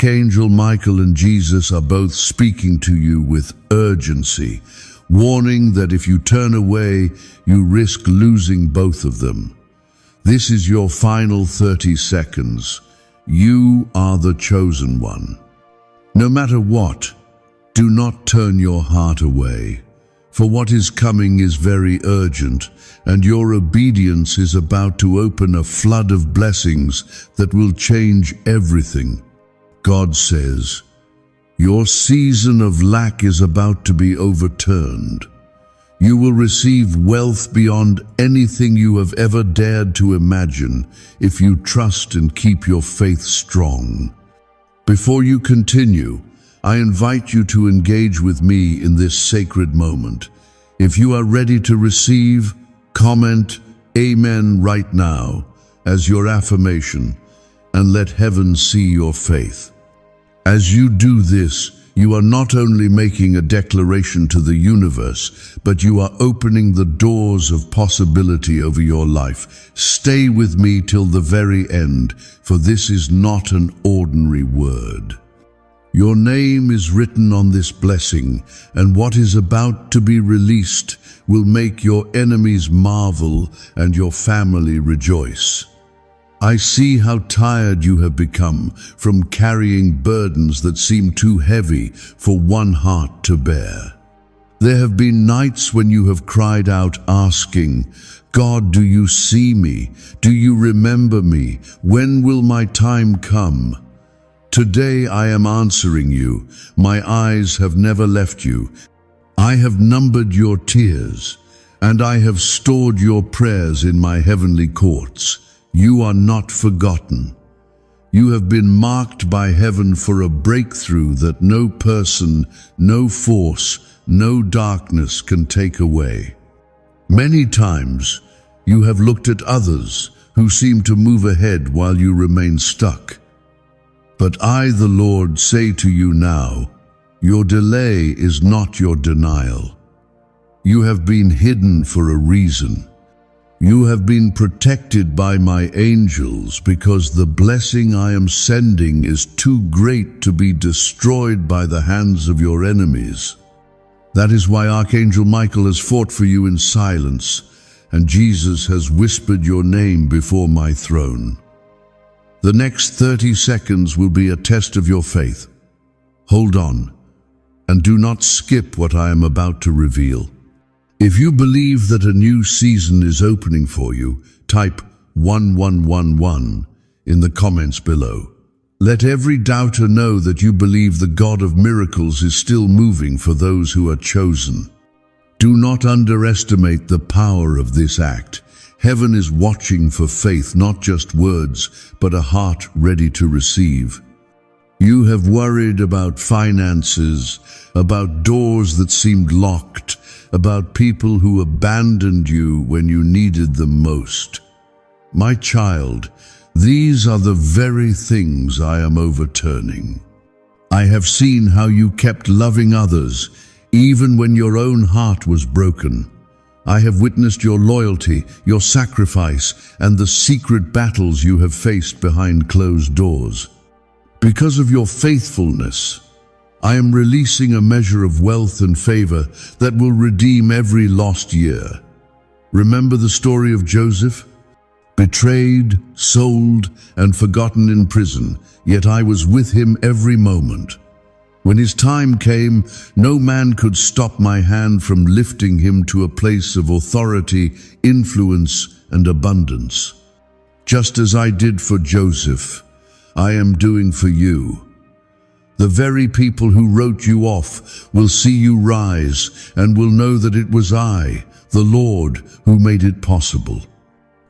Archangel Michael and Jesus are both speaking to you with urgency, warning that if you turn away, you risk losing both of them. This is your final 30 seconds. You are the chosen one. No matter what, do not turn your heart away, for what is coming is very urgent, and your obedience is about to open a flood of blessings that will change everything. God says, your season of lack is about to be overturned. You will receive wealth beyond anything you have ever dared to imagine if you trust and keep your faith strong. Before you continue, I invite you to engage with me in this sacred moment. If you are ready to receive, comment Amen right now as your affirmation, and let heaven see your faith. As you do this, you are not only making a declaration to the universe, but you are opening the doors of possibility over your life. Stay with me till the very end, for this is not an ordinary word. Your name is written on this blessing, and what is about to be released will make your enemies marvel and your family rejoice. I see how tired you have become from carrying burdens that seem too heavy for one heart to bear. There have been nights when you have cried out asking, God, do you see me? Do you remember me? When will my time come? Today I am answering you. My eyes have never left you. I have numbered your tears, and I have stored your prayers in my heavenly courts. You are not forgotten. You have been marked by heaven for a breakthrough that no person, no force, no darkness can take away. Many times you have looked at others who seem to move ahead while you remain stuck. But I, the Lord, say to you now, your delay is not your denial. You have been hidden for a reason. You have been protected by my angels because the blessing I am sending is too great to be destroyed by the hands of your enemies. That is why Archangel Michael has fought for you in silence, and Jesus has whispered your name before my throne. The next 30 seconds will be a test of your faith. Hold on, and do not skip what I am about to reveal. If you believe that a new season is opening for you, type 1111 in the comments below. Let every doubter know that you believe the God of miracles is still moving for those who are chosen. Do not underestimate the power of this act. Heaven is watching for faith, not just words, but a heart ready to receive. You have worried about finances, about doors that seemed locked, about people who abandoned you when you needed them most. My child, these are the very things I am overturning. I have seen how you kept loving others, even when your own heart was broken. I have witnessed your loyalty, your sacrifice, and the secret battles you have faced behind closed doors. Because of your faithfulness, I am releasing a measure of wealth and favor that will redeem every lost year. Remember the story of Joseph? Betrayed, sold, and forgotten in prison, yet I was with him every moment. When his time came, no man could stop my hand from lifting him to a place of authority, influence, and abundance. Just as I did for Joseph, I am doing for you. The very people who wrote you off will see you rise and will know that it was I, the Lord, who made it possible.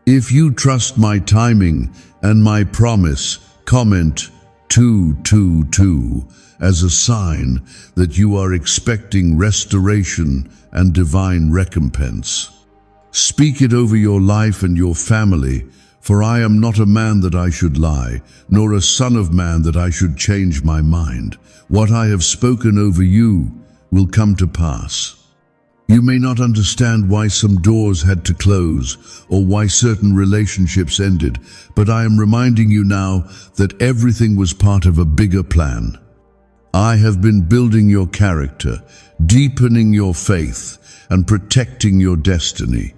If you trust my timing and my promise, comment 222 as a sign that you are expecting restoration and divine recompense. Speak it over your life and your family, for I am not a man that I should lie, nor a son of man that I should change my mind. What I have spoken over you will come to pass. You may not understand why some doors had to close or why certain relationships ended, but I am reminding you now that everything was part of a bigger plan. I have been building your character, deepening your faith, and protecting your destiny.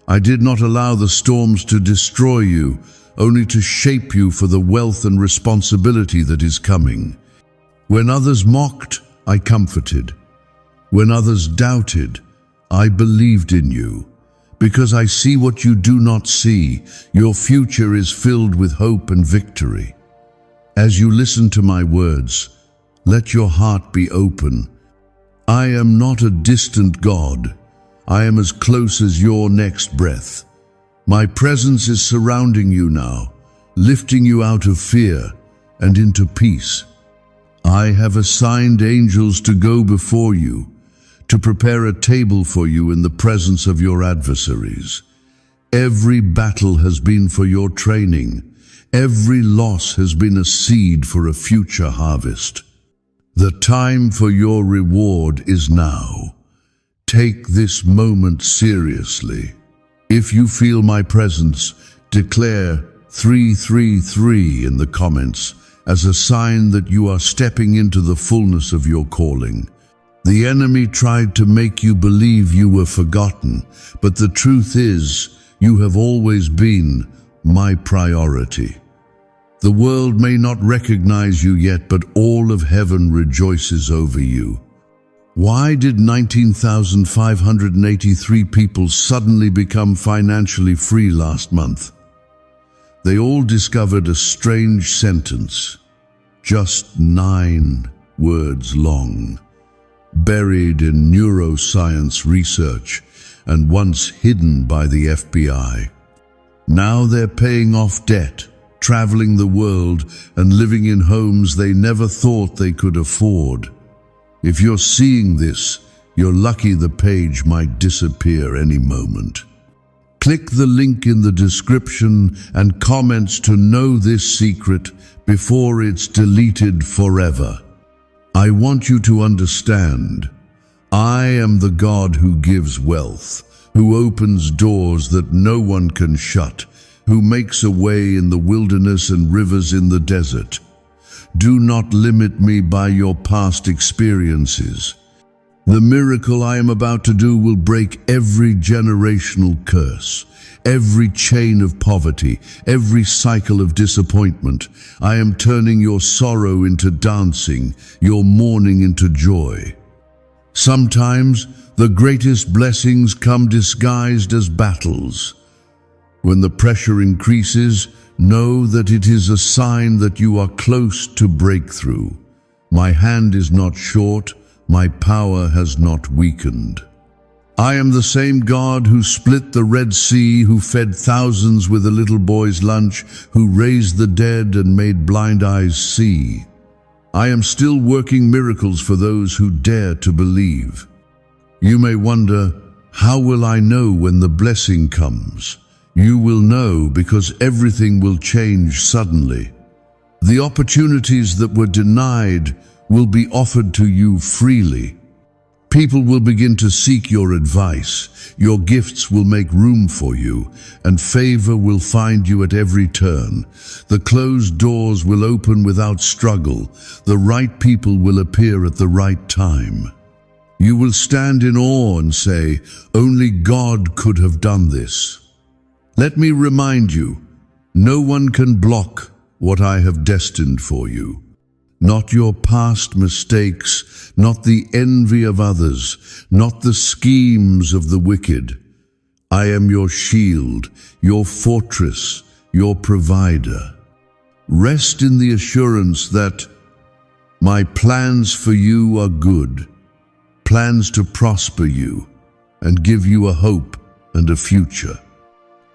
I did not allow the storms to destroy you, only to shape you for the wealth and responsibility that is coming. When others mocked, I comforted. When others doubted, I believed in you. Because I see what you do not see, your future is filled with hope and victory. As you listen to my words, let your heart be open. I am not a distant God. I am as close as your next breath. My presence is surrounding you now, lifting you out of fear and into peace. I have assigned angels to go before you, to prepare a table for you in the presence of your adversaries. Every battle has been for your training. Every loss has been a seed for a future harvest. The time for your reward is now. Take this moment seriously. If you feel my presence, declare 333 in the comments as a sign that you are stepping into the fullness of your calling. The enemy tried to make you believe you were forgotten, but the truth is, you have always been my priority. The world may not recognize you yet, but all of heaven rejoices over you. Why did 19,583 people suddenly become financially free last month? They all discovered a strange sentence, just 9 words long, buried in neuroscience research and once hidden by the FBI. Now they're paying off debt, traveling the world, and living in homes they never thought they could afford. If you're seeing this, you're lucky the page might disappear any moment. Click the link in the description and comments to know this secret before it's deleted forever. I want you to understand, I am the God who gives wealth, who opens doors that no one can shut, who makes a way in the wilderness and rivers in the desert. Do not limit me by your past experiences. The miracle I am about to do will break every generational curse, every chain of poverty, every cycle of disappointment. I am turning your sorrow into dancing, your mourning into joy. Sometimes the greatest blessings come disguised as battles. When the pressure increases, know that it is a sign that you are close to breakthrough. My hand is not short, my power has not weakened. I am the same God who split the Red Sea, who fed thousands with a little boy's lunch, who raised the dead and made blind eyes see. I am still working miracles for those who dare to believe. You may wonder, how will I know when the blessing comes? You will know because everything will change suddenly. The opportunities that were denied will be offered to you freely. People will begin to seek your advice, your gifts will make room for you, and favor will find you at every turn. The closed doors will open without struggle. The right people will appear at the right time. You will stand in awe and say, only God could have done this. Let me remind you, no one can block what I have destined for you. Not your past mistakes, not the envy of others, not the schemes of the wicked. I am your shield, your fortress, your provider. Rest in the assurance that my plans for you are good, plans to prosper you and give you a hope and a future.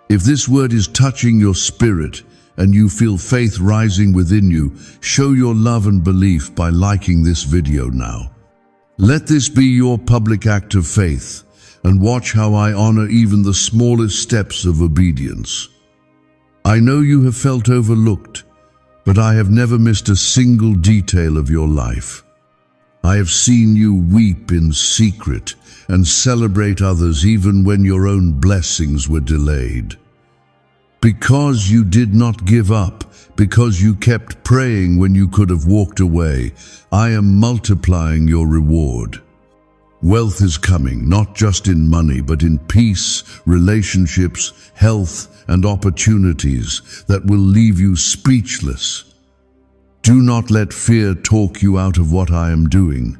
If this word is touching your spirit and you feel faith rising within you, show your love and belief by liking this video now. Let this be your public act of faith, and watch how I honor even the smallest steps of obedience. I know you have felt overlooked, but I have never missed a single detail of your life. I have seen you weep in secret and celebrate others even when your own blessings were delayed. Because you did not give up, because you kept praying when you could have walked away, I am multiplying your reward. Wealth is coming, not just in money, but in peace, relationships, health, and opportunities that will leave you speechless. Do not let fear talk you out of what I am doing.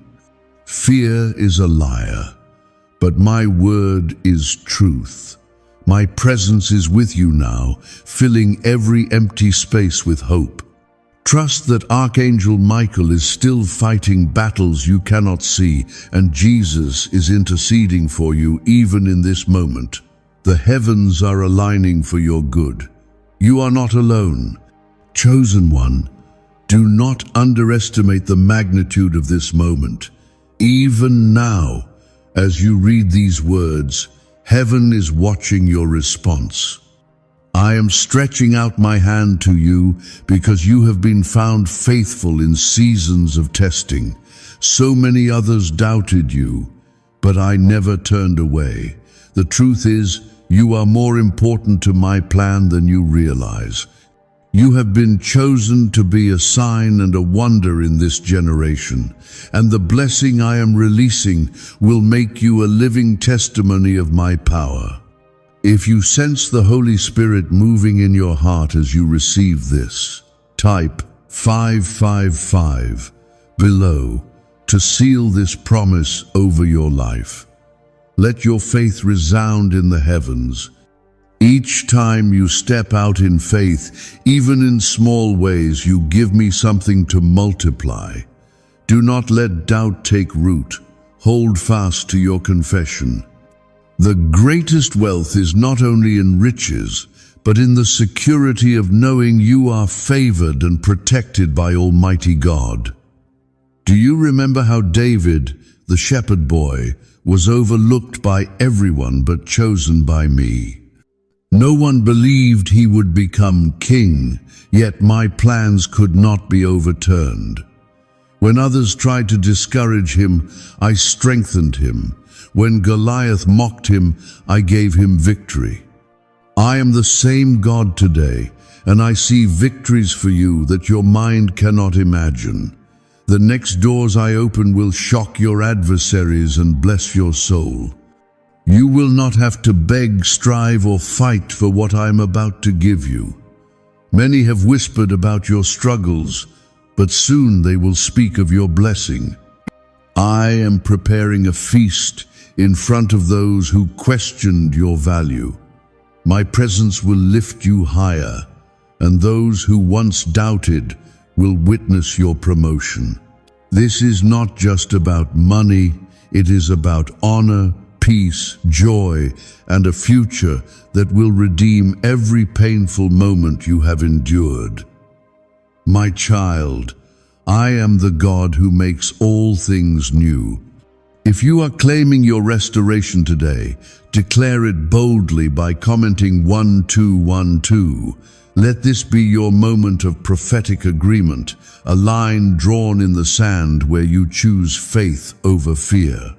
Fear is a liar, but my word is truth. My presence is with you now, filling every empty space with hope. Trust that Archangel Michael is still fighting battles you cannot see, and Jesus is interceding for you even in this moment. The heavens are aligning for your good. You are not alone. Chosen one, do not underestimate the magnitude of this moment. Even now, as you read these words, heaven is watching your response. I am stretching out my hand to you because you have been found faithful in seasons of testing. So many others doubted you, but I never turned away. The truth is, you are more important to my plan than you realize. You have been chosen to be a sign and a wonder in this generation, and the blessing I am releasing will make you a living testimony of my power. If you sense the Holy Spirit moving in your heart as you receive this, type 555 below to seal this promise over your life. Let your faith resound in the heavens. Each time you step out in faith, even in small ways, you give me something to multiply. Do not let doubt take root. Hold fast to your confession. The greatest wealth is not only in riches, but in the security of knowing you are favored and protected by Almighty God. Do you remember how David, the shepherd boy, was overlooked by everyone but chosen by me? No one believed he would become king, yet my plans could not be overturned. When others tried to discourage him, I strengthened him. When Goliath mocked him, I gave him victory. I am the same God today, and I see victories for you that your mind cannot imagine. The next doors I open will shock your adversaries and bless your soul. You will not have to beg, strive, or fight for what I am about to give you. Many have whispered about your struggles, but soon they will speak of your blessing. I am preparing a feast in front of those who questioned your value. My presence will lift you higher, and those who once doubted will witness your promotion. This is not just about money, it is about honor, peace, joy, and a future that will redeem every painful moment you have endured. My child, I am the God who makes all things new. If you are claiming your restoration today, declare it boldly by commenting 1212. Let this be your moment of prophetic agreement, a line drawn in the sand where you choose faith over fear.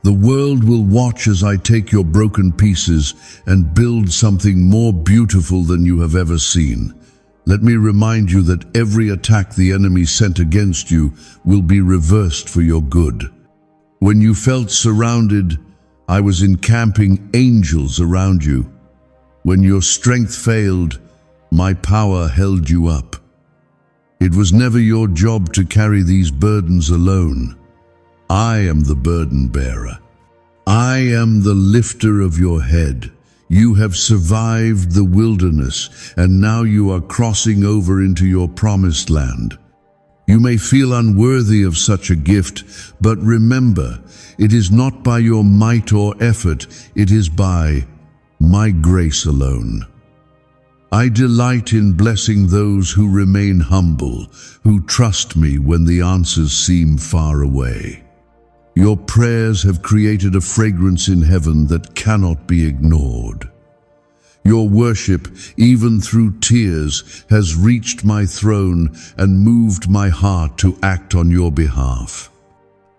The world will watch as I take your broken pieces and build something more beautiful than you have ever seen. Let me remind you that every attack the enemy sent against you will be reversed for your good. When you felt surrounded, I was encamping angels around you. When your strength failed, my power held you up. It was never your job to carry these burdens alone. I am the burden bearer. I am the lifter of your head. You have survived the wilderness, and now you are crossing over into your promised land. You may feel unworthy of such a gift, but remember, it is not by your might or effort, it is by my grace alone. I delight in blessing those who remain humble, who trust me when the answers seem far away. Your prayers have created a fragrance in heaven that cannot be ignored. Your worship, even through tears, has reached my throne and moved my heart to act on your behalf.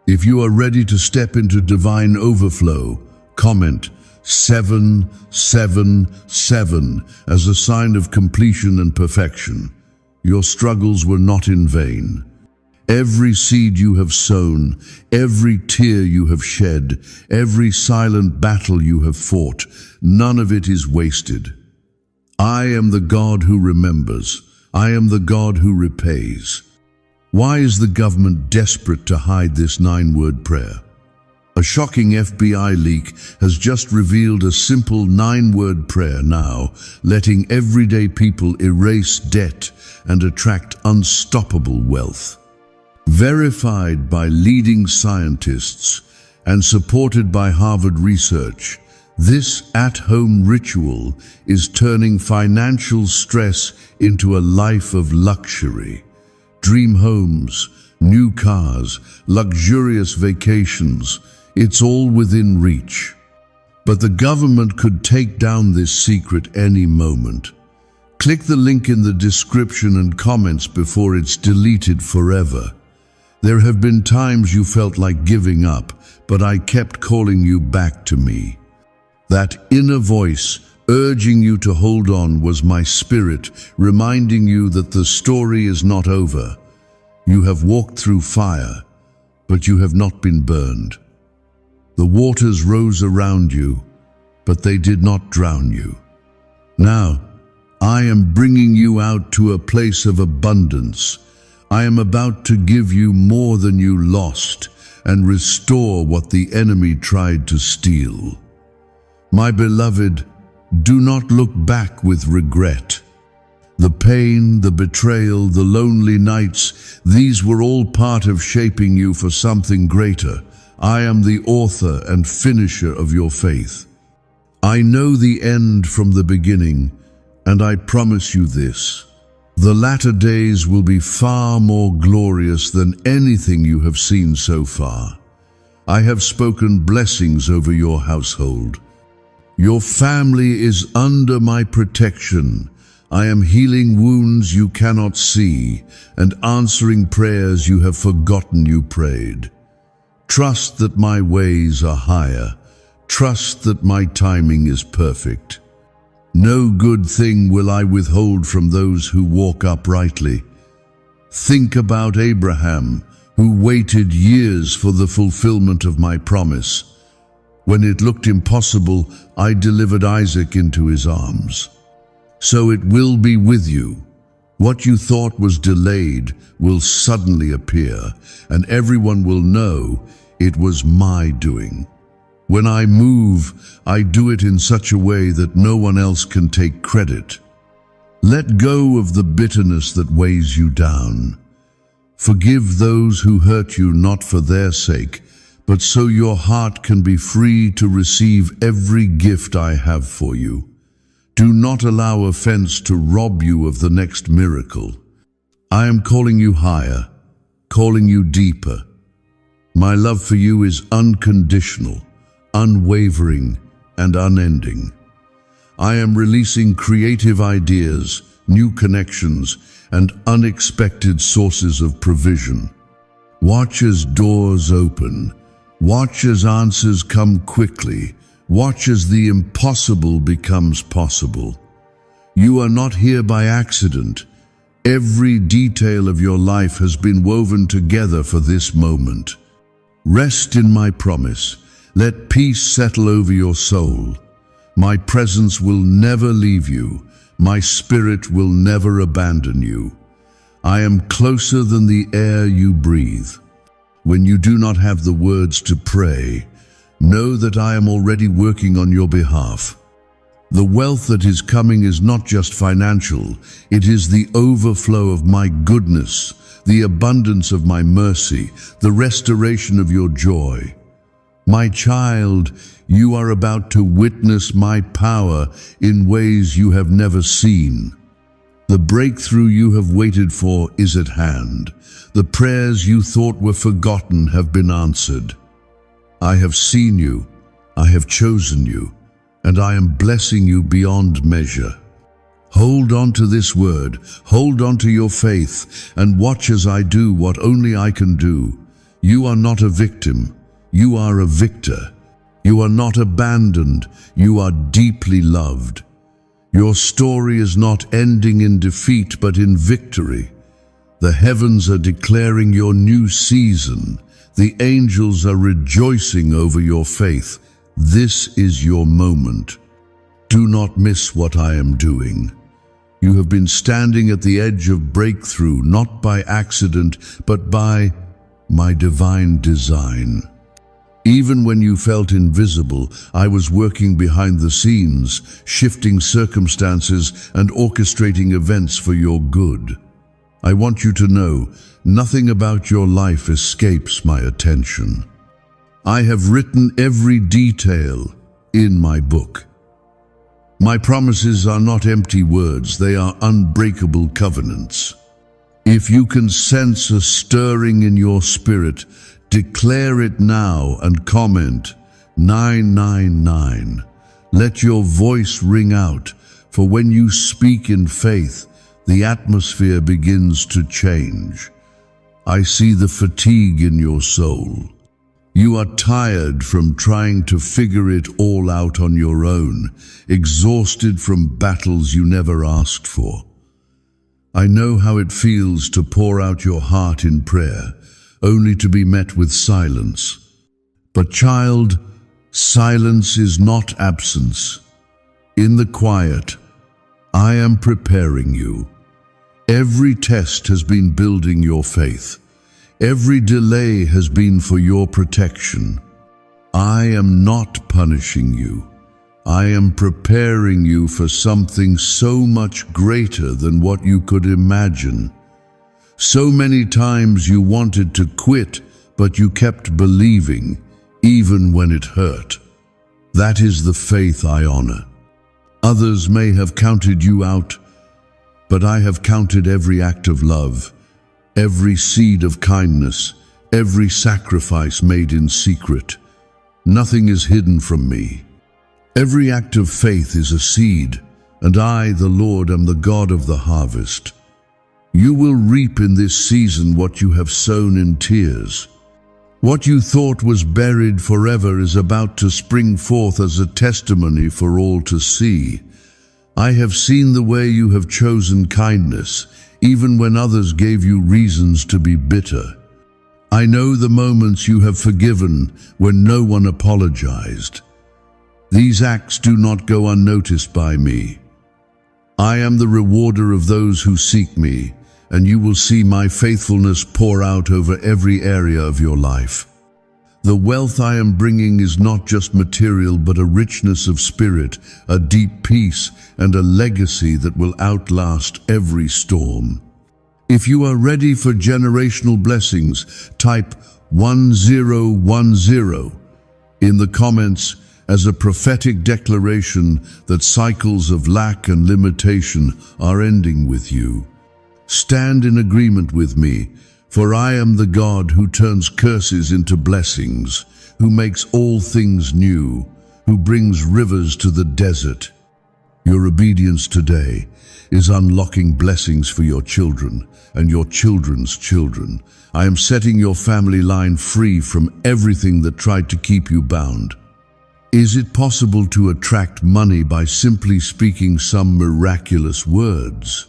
If you are ready to step into divine overflow, comment 777 as a sign of completion and perfection. Your struggles were not in vain. Every seed you have sown, every tear you have shed, every silent battle you have fought, none of it is wasted. I am the God who remembers. I am the God who repays. Why is the government desperate to hide this 9-word prayer? A shocking FBI leak has just revealed a simple 9-word prayer now, letting everyday people erase debt and attract unstoppable wealth. Verified by leading scientists and supported by Harvard research, this at-home ritual is turning financial stress into a life of luxury. Dream homes, new cars, luxurious vacations, it's all within reach. But the government could take down this secret any moment. Click the link in the description and comments before it's deleted forever. There have been times you felt like giving up, but I kept calling you back to me. That inner voice urging you to hold on was my spirit, reminding you that the story is not over. You have walked through fire, but you have not been burned. The waters rose around you, but they did not drown you. Now, I am bringing you out to a place of abundance. I am about to give you more than you lost and restore what the enemy tried to steal. My beloved, do not look back with regret. The pain, the betrayal, the lonely nights, these were all part of shaping you for something greater. I am the author and finisher of your faith. I know the end from the beginning, and I promise you this: the latter days will be far more glorious than anything you have seen so far. I have spoken blessings over your household. Your family is under my protection. I am healing wounds you cannot see and answering prayers you have forgotten you prayed. Trust that my ways are higher. Trust that my timing is perfect. No good thing will I withhold from those who walk uprightly. Think about Abraham, who waited years for the fulfillment of my promise. When it looked impossible, I delivered Isaac into his arms. So it will be with you. What you thought was delayed will suddenly appear, and everyone will know it was my doing. When I move, I do it in such a way that no one else can take credit. Let go of the bitterness that weighs you down. Forgive those who hurt you, not for their sake, but so your heart can be free to receive every gift I have for you. Do not allow offense to rob you of the next miracle. I am calling you higher, calling you deeper. My love for you is unconditional, unwavering, and unending. I am releasing creative ideas, new connections, and unexpected sources of provision. Watch as doors open. Watch as answers come quickly. Watch as the impossible becomes possible. You are not here by accident. Every detail of your life has been woven together for this moment. Rest in my promise. Let peace settle over your soul. My presence will never leave you. My spirit will never abandon you. I am closer than the air you breathe. When you do not have the words to pray, know that I am already working on your behalf. The wealth that is coming is not just financial, it is the overflow of my goodness, the abundance of my mercy, the restoration of your joy. My child, you are about to witness my power in ways you have never seen. The breakthrough you have waited for is at hand. The prayers you thought were forgotten have been answered. I have seen you, I have chosen you, and I am blessing you beyond measure. Hold on to this word, hold on to your faith, and watch as I do what only I can do. You are not a victim. You are a victor. You are not abandoned. You are deeply loved. Your story is not ending in defeat, but in victory. The heavens are declaring your new season. The angels are rejoicing over your faith. This is your moment. Do not miss what I am doing. You have been standing at the edge of breakthrough, not by accident, but by my divine design. Even when you felt invisible, I was working behind the scenes, shifting circumstances and orchestrating events for your good. I want you to know, nothing about your life escapes my attention. I have written every detail in my book. My promises are not empty words, they are unbreakable covenants. If you can sense a stirring in your spirit, declare it now and comment 999. Let your voice ring out, for when you speak in faith, the atmosphere begins to change. I see the fatigue in your soul. You are tired from trying to figure it all out on your own, exhausted from battles you never asked for. I know how it feels to pour out your heart in prayer, only to be met with silence. But child, silence is not absence. In the quiet, I am preparing you. Every test has been building your faith. Every delay has been for your protection. I am not punishing you. I am preparing you for something so much greater than what you could imagine. So many times you wanted to quit, but you kept believing, even when it hurt. That is the faith I honor. Others may have counted you out, but I have counted every act of love, every seed of kindness, every sacrifice made in secret. Nothing is hidden from me. Every act of faith is a seed, and I, the Lord, am the God of the harvest. You will reap in this season what you have sown in tears. What you thought was buried forever is about to spring forth as a testimony for all to see. I have seen the way you have chosen kindness, even when others gave you reasons to be bitter. I know the moments you have forgiven when no one apologized. These acts do not go unnoticed by me. I am the rewarder of those who seek me, and you will see my faithfulness pour out over every area of your life. The wealth I am bringing is not just material, but a richness of spirit, a deep peace, and a legacy that will outlast every storm. If you are ready for generational blessings, type 1010 in the comments as a prophetic declaration that cycles of lack and limitation are ending with you. Stand in agreement with me, for I am the God who turns curses into blessings, who makes all things new, who brings rivers to the desert. Your obedience today is unlocking blessings for your children and your children's children. I am setting your family line free from everything that tried to keep you bound. Is it possible to attract money by simply speaking some miraculous words?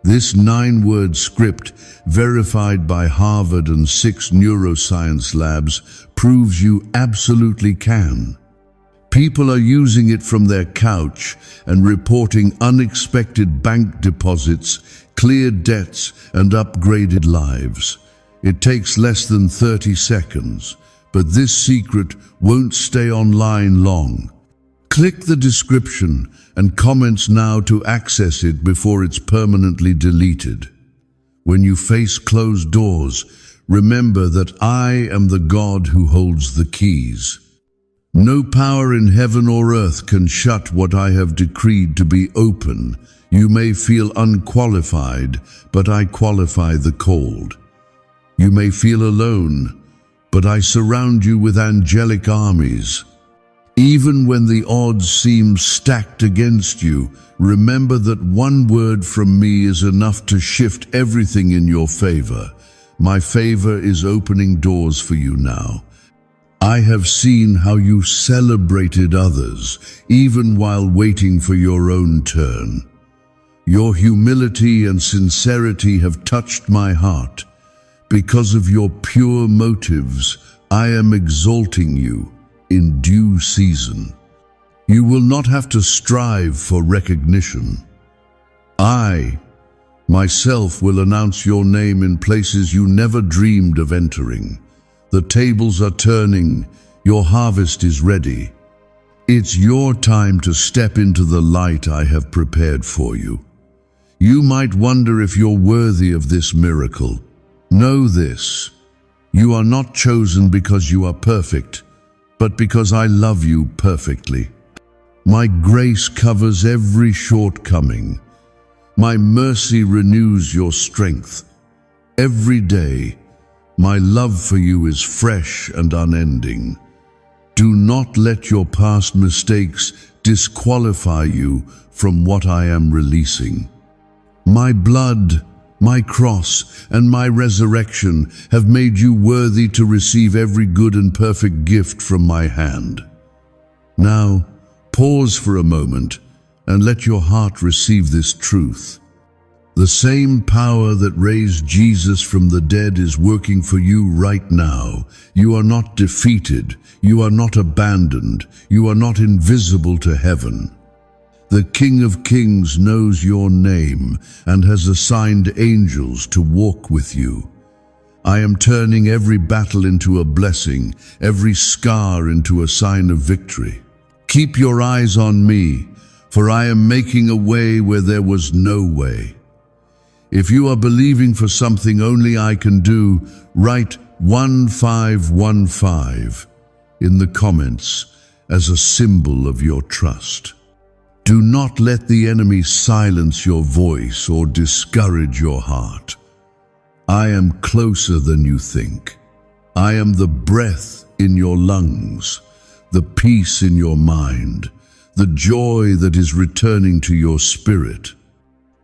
This 9-word script, verified by Harvard and 6 neuroscience labs, proves you absolutely can. People are using it from their couch and reporting unexpected bank deposits, cleared debts, and upgraded lives. It takes less than 30 seconds, but this secret won't stay online long. Click the description and comments now to access it before it's permanently deleted. When you face closed doors, remember that I am the God who holds the keys. No power in heaven or earth can shut what I have decreed to be open. You may feel unqualified, but I qualify the called. You may feel alone, but I surround you with angelic armies. Even when the odds seem stacked against you, remember that one word from me is enough to shift everything in your favor. My favor is opening doors for you now. I have seen how you celebrated others, even while waiting for your own turn. Your humility and sincerity have touched my heart. Because of your pure motives, I am exalting you in due season. You will not have to strive for recognition. I, myself, will announce your name in places you never dreamed of entering. The tables are turning, your harvest is ready. It's your time to step into the light I have prepared for you. You might wonder if you're worthy of this miracle. Know this, you are not chosen because you are perfect, but because I love you perfectly. My grace covers every shortcoming. My mercy renews your strength. Every day, my love for you is fresh and unending. Do not let your past mistakes disqualify you from what I am releasing. My blood, my cross, and my resurrection have made you worthy to receive every good and perfect gift from my hand. Now, pause for a moment and let your heart receive this truth. The same power that raised Jesus from the dead is working for you right now. You are not defeated. You are not abandoned. You are not invisible to heaven. The King of Kings knows your name and has assigned angels to walk with you. I am turning every battle into a blessing, every scar into a sign of victory. Keep your eyes on me, for I am making a way where there was no way. If you are believing for something only I can do, write 1515 in the comments as a symbol of your trust. Do not let the enemy silence your voice or discourage your heart. I am closer than you think. I am the breath in your lungs, the peace in your mind, the joy that is returning to your spirit.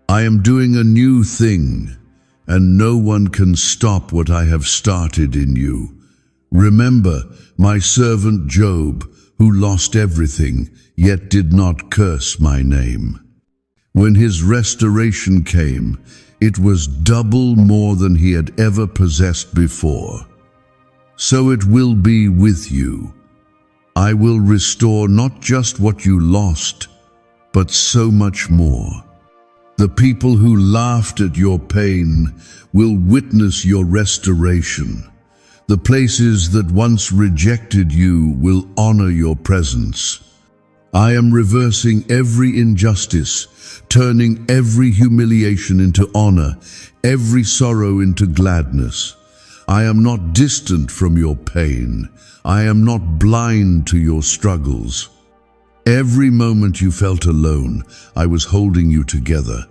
I am doing a new thing, and no one can stop what I have started in you. Remember my servant Job, who lost everything, yet did not curse my name. When his restoration came, it was double more than he had ever possessed before. So it will be with you. I will restore not just what you lost, but so much more. The people who laughed at your pain will witness your restoration. The places that once rejected you will honor your presence. I am reversing every injustice, turning every humiliation into honor, every sorrow into gladness. I am not distant from your pain. I am not blind to your struggles. Every moment you felt alone, I was holding you together.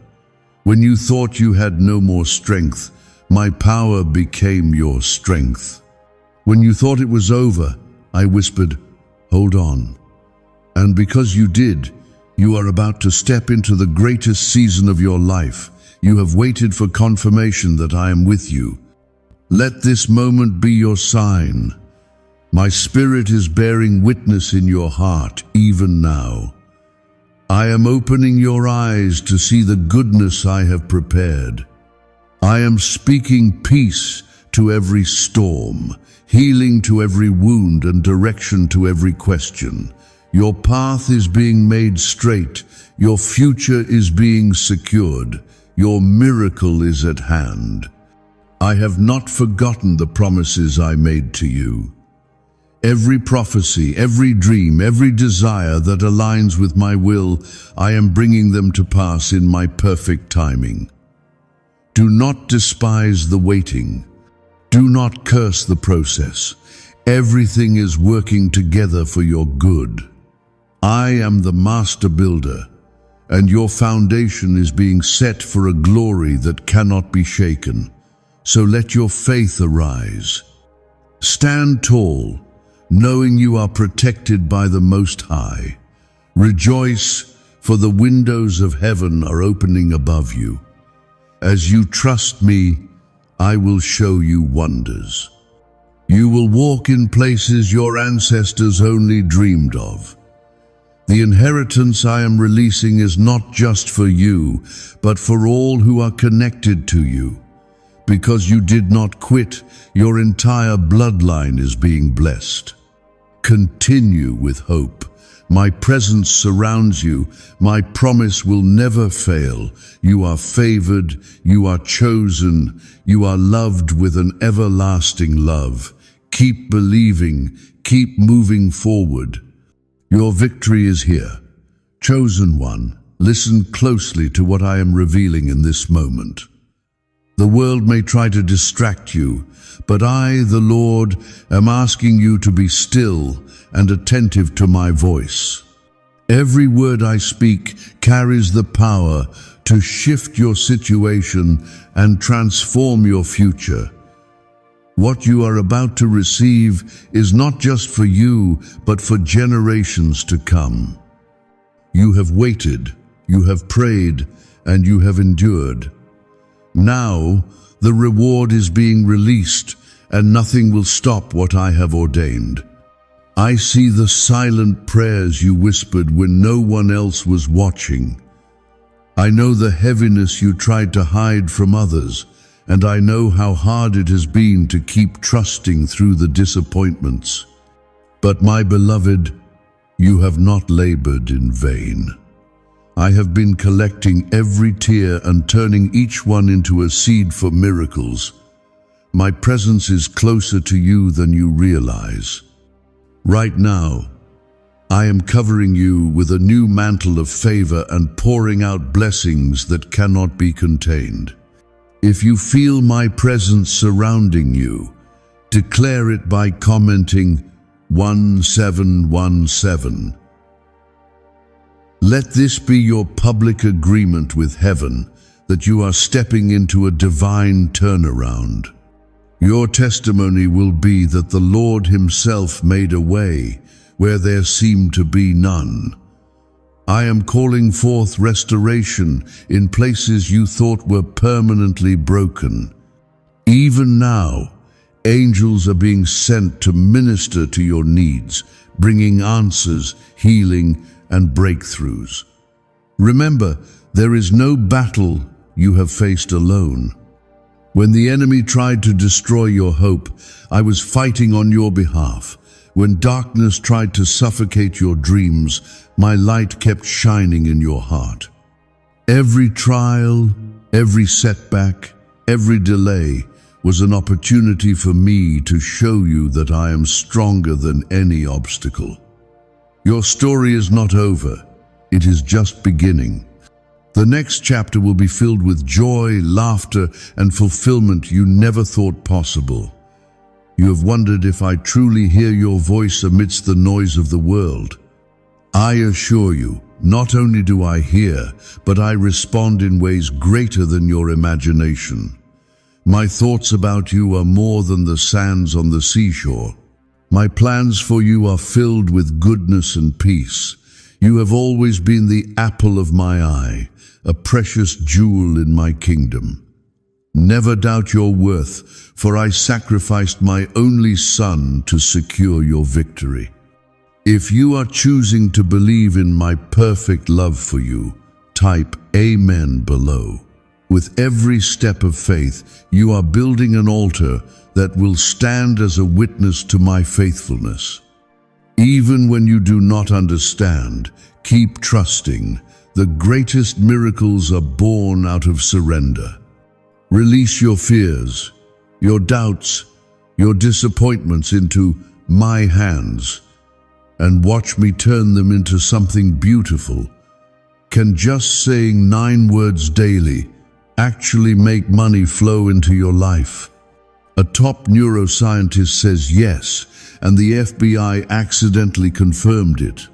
When you thought you had no more strength, my power became your strength. When you thought it was over, I whispered, "Hold on." And because you did, you are about to step into the greatest season of your life. You have waited for confirmation that I am with you. Let this moment be your sign. My spirit is bearing witness in your heart, even now. I am opening your eyes to see the goodness I have prepared. I am speaking peace to every storm, healing to every wound, and direction to every question. Your path is being made straight. Your future is being secured. Your miracle is at hand. I have not forgotten the promises I made to you. Every prophecy, every dream, every desire that aligns with my will, I am bringing them to pass in my perfect timing. Do not despise the waiting. Do not curse the process. Everything is working together for your good. I am the master builder, and your foundation is being set for a glory that cannot be shaken. So let your faith arise. Stand tall, knowing you are protected by the Most High. Rejoice, for the windows of heaven are opening above you. As you trust me, I will show you wonders. You will walk in places your ancestors only dreamed of. The inheritance I am releasing is not just for you, but for all who are connected to you. Because you did not quit, your entire bloodline is being blessed. Continue with hope. My presence surrounds you. My promise will never fail. You are favored. You are chosen. You are loved with an everlasting love. Keep believing. Keep moving forward. Your victory is here. Chosen one, listen closely to what I am revealing in this moment. The world may try to distract you, but I, the Lord, am asking you to be still and attentive to my voice. Every word I speak carries the power to shift your situation and transform your future. What you are about to receive is not just for you, but for generations to come. You have waited, you have prayed, and you have endured. Now, the reward is being released, and nothing will stop what I have ordained. I see the silent prayers you whispered when no one else was watching. I know the heaviness you tried to hide from others, and I know how hard it has been to keep trusting through the disappointments. But my beloved, you have not labored in vain. I have been collecting every tear and turning each one into a seed for miracles. My presence is closer to you than you realize. Right now, I am covering you with a new mantle of favor and pouring out blessings that cannot be contained. If you feel my presence surrounding you, declare it by commenting 1717. Let this be your public agreement with heaven that you are stepping into a divine turnaround. Your testimony will be that the Lord Himself made a way where there seemed to be none. I am calling forth restoration in places you thought were permanently broken. Even now, angels are being sent to minister to your needs, bringing answers, healing, and breakthroughs. Remember, there is no battle you have faced alone. When the enemy tried to destroy your hope, I was fighting on your behalf. When darkness tried to suffocate your dreams, my light kept shining in your heart. Every trial, every setback, every delay was an opportunity for me to show you that I am stronger than any obstacle. Your story is not over. It is just beginning. The next chapter will be filled with joy, laughter, and fulfillment you never thought possible. You have wondered if I truly hear your voice amidst the noise of the world. I assure you, not only do I hear, but I respond in ways greater than your imagination. My thoughts about you are more than the sands on the seashore. My plans for you are filled with goodness and peace. You have always been the apple of my eye, a precious jewel in my kingdom. Never doubt your worth, for I sacrificed my only son to secure your victory. If you are choosing to believe in my perfect love for you, type Amen below. With every step of faith, you are building an altar that will stand as a witness to my faithfulness. Even when you do not understand, keep trusting. The greatest miracles are born out of surrender. Release your fears, your doubts, your disappointments into my hands, and watch me turn them into something beautiful. Can just saying 9 words daily actually make money flow into your life? A top neuroscientist says yes, and the FBI accidentally confirmed it.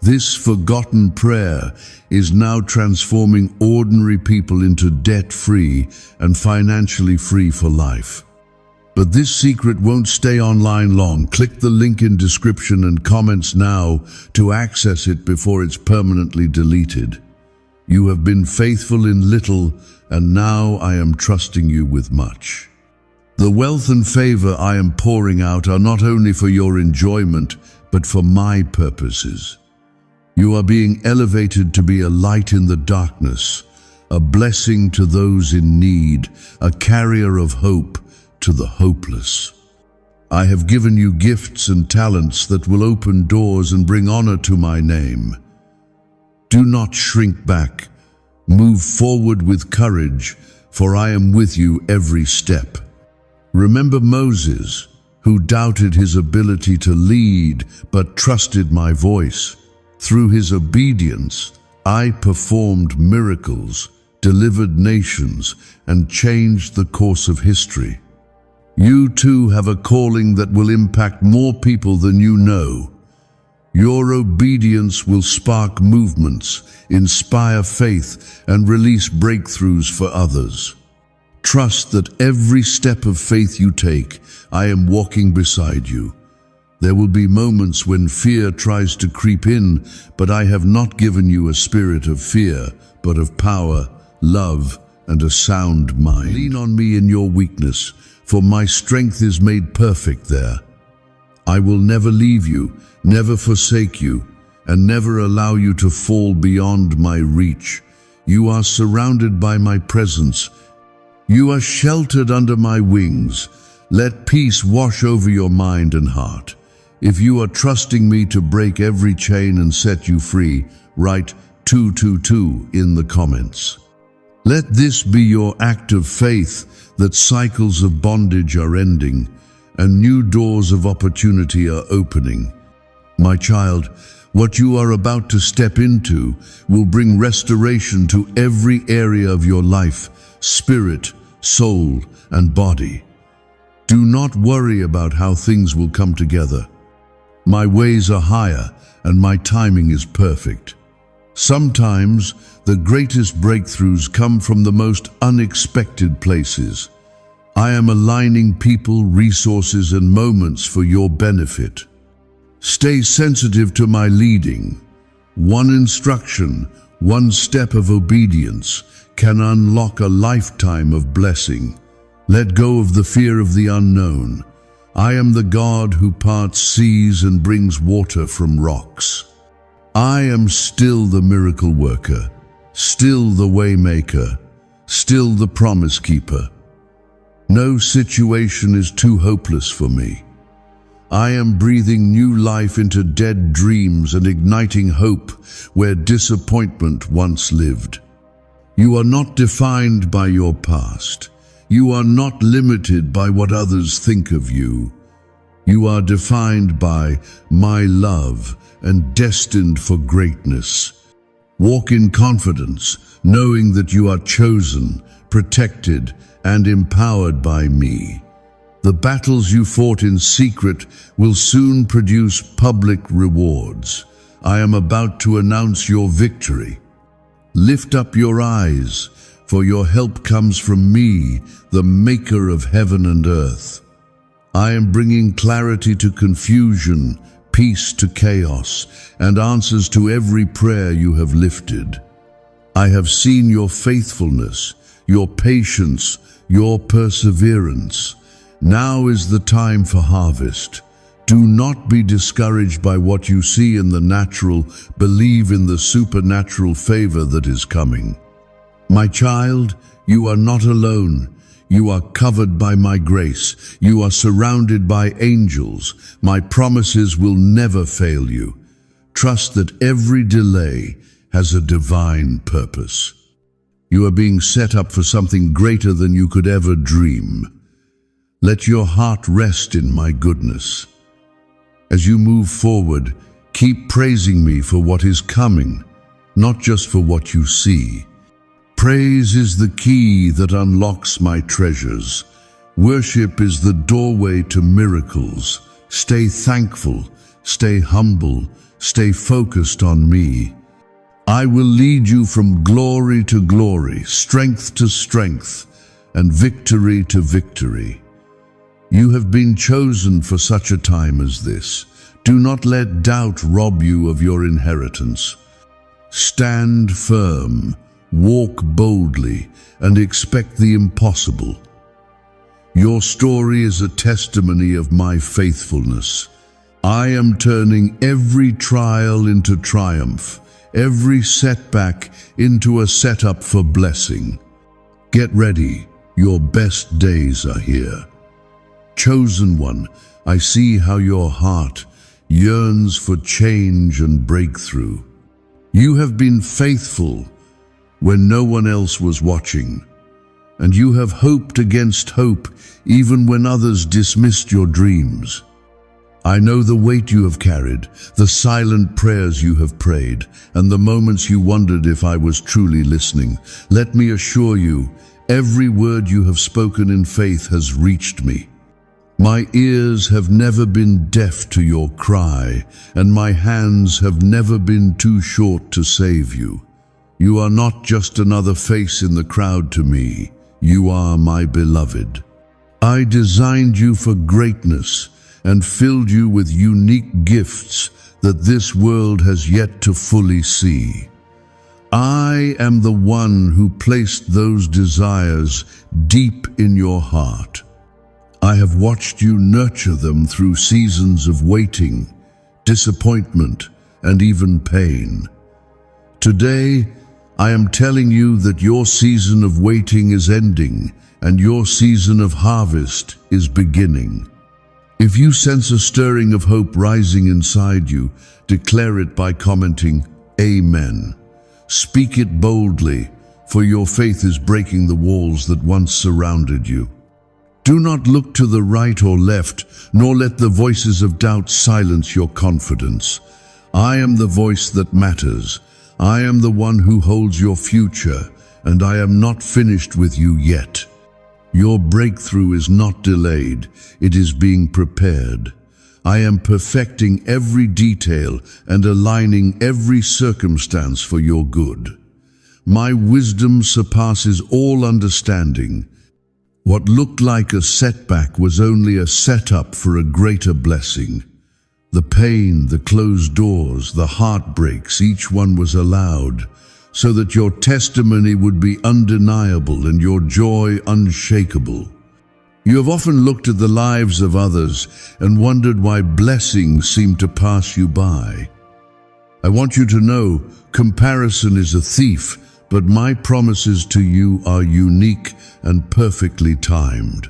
This forgotten prayer is now transforming ordinary people into debt-free and financially free for life. But this secret won't stay online long. Click the link in description and comments now to access it before it's permanently deleted. You have been faithful in little, and now I am trusting you with much. The wealth and favor I am pouring out are not only for your enjoyment, but for my purposes. You are being elevated to be a light in the darkness, a blessing to those in need, a carrier of hope to the hopeless. I have given you gifts and talents that will open doors and bring honor to my name. Do not shrink back. Move forward with courage, for I am with you every step. Remember Moses, who doubted his ability to lead but trusted my voice. Through his obedience, I performed miracles, delivered nations, and changed the course of history. You too have a calling that will impact more people than you know. Your obedience will spark movements, inspire faith, and release breakthroughs for others. Trust that every step of faith you take, I am walking beside you. There will be moments when fear tries to creep in, but I have not given you a spirit of fear, but of power, love, and a sound mind. Lean on me in your weakness, for my strength is made perfect there. I will never leave you, never forsake you, and never allow you to fall beyond my reach. You are surrounded by my presence. You are sheltered under my wings. Let peace wash over your mind and heart. If you are trusting me to break every chain and set you free, write 222 in the comments. Let this be your act of faith that cycles of bondage are ending and new doors of opportunity are opening. My child, what you are about to step into will bring restoration to every area of your life, spirit, soul, and body. Do not worry about how things will come together. My ways are higher and my timing is perfect. Sometimes the greatest breakthroughs come from the most unexpected places. I am aligning people, resources, and moments for your benefit. Stay sensitive to my leading. One instruction, one step of obedience can unlock a lifetime of blessing. Let go of the fear of the unknown. I am the God who parts seas and brings water from rocks. I am still the miracle worker, still the way maker, still the promise keeper. No situation is too hopeless for me. I am breathing new life into dead dreams and igniting hope where disappointment once lived. You are not defined by your past. You are not limited by what others think of you. You are defined by my love and destined for greatness. Walk in confidence, knowing that you are chosen, protected, and empowered by me. The battles you fought in secret will soon produce public rewards. I am about to announce your victory. Lift up your eyes, for your help comes from me, the maker of heaven and earth. I am bringing clarity to confusion, peace to chaos, and answers to every prayer you have lifted. I have seen your faithfulness, your patience, your perseverance. Now is the time for harvest. Do not be discouraged by what you see in the natural. Believe in the supernatural favor that is coming. My child, you are not alone. You are covered by my grace. You are surrounded by angels. My promises will never fail you. Trust that every delay has a divine purpose. You are being set up for something greater than you could ever dream. Let your heart rest in my goodness. As you move forward, keep praising me for what is coming, not just for what you see. Praise is the key that unlocks my treasures. Worship is the doorway to miracles. Stay thankful, stay humble, stay focused on me. I will lead you from glory to glory, strength to strength, and victory to victory. You have been chosen for such a time as this. Do not let doubt rob you of your inheritance. Stand firm, walk boldly, and expect the impossible. Your story is a testimony of my faithfulness. I am turning every trial into triumph, every setback into a setup for blessing. Get ready, your best days are here. Chosen one, I see how your heart yearns for change and breakthrough. You have been faithful when no one else was watching, and you have hoped against hope even when others dismissed your dreams. I know the weight you have carried, the silent prayers you have prayed, and the moments you wondered if I was truly listening. Let me assure you, every word you have spoken in faith has reached me. My ears have never been deaf to your cry, and my hands have never been too short to save you. You are not just another face in the crowd to me. You are my beloved. I designed you for greatness and filled you with unique gifts that this world has yet to fully see. I am the one who placed those desires deep in your heart. I have watched you nurture them through seasons of waiting, disappointment, and even pain. Today, I am telling you that your season of waiting is ending and your season of harvest is beginning. If you sense a stirring of hope rising inside you, declare it by commenting, Amen. Speak it boldly, for your faith is breaking the walls that once surrounded you. Do not look to the right or left, nor let the voices of doubt silence your confidence. I am the voice that matters. I am the one who holds your future, and I am not finished with you yet. Your breakthrough is not delayed, it is being prepared. I am perfecting every detail and aligning every circumstance for your good. My wisdom surpasses all understanding. What looked like a setback was only a setup for a greater blessing. The pain, the closed doors, the heartbreaks, each one was allowed, so that your testimony would be undeniable and your joy unshakable. You have often looked at the lives of others and wondered why blessings seem to pass you by. I want you to know, comparison is a thief, but my promises to you are unique and perfectly timed.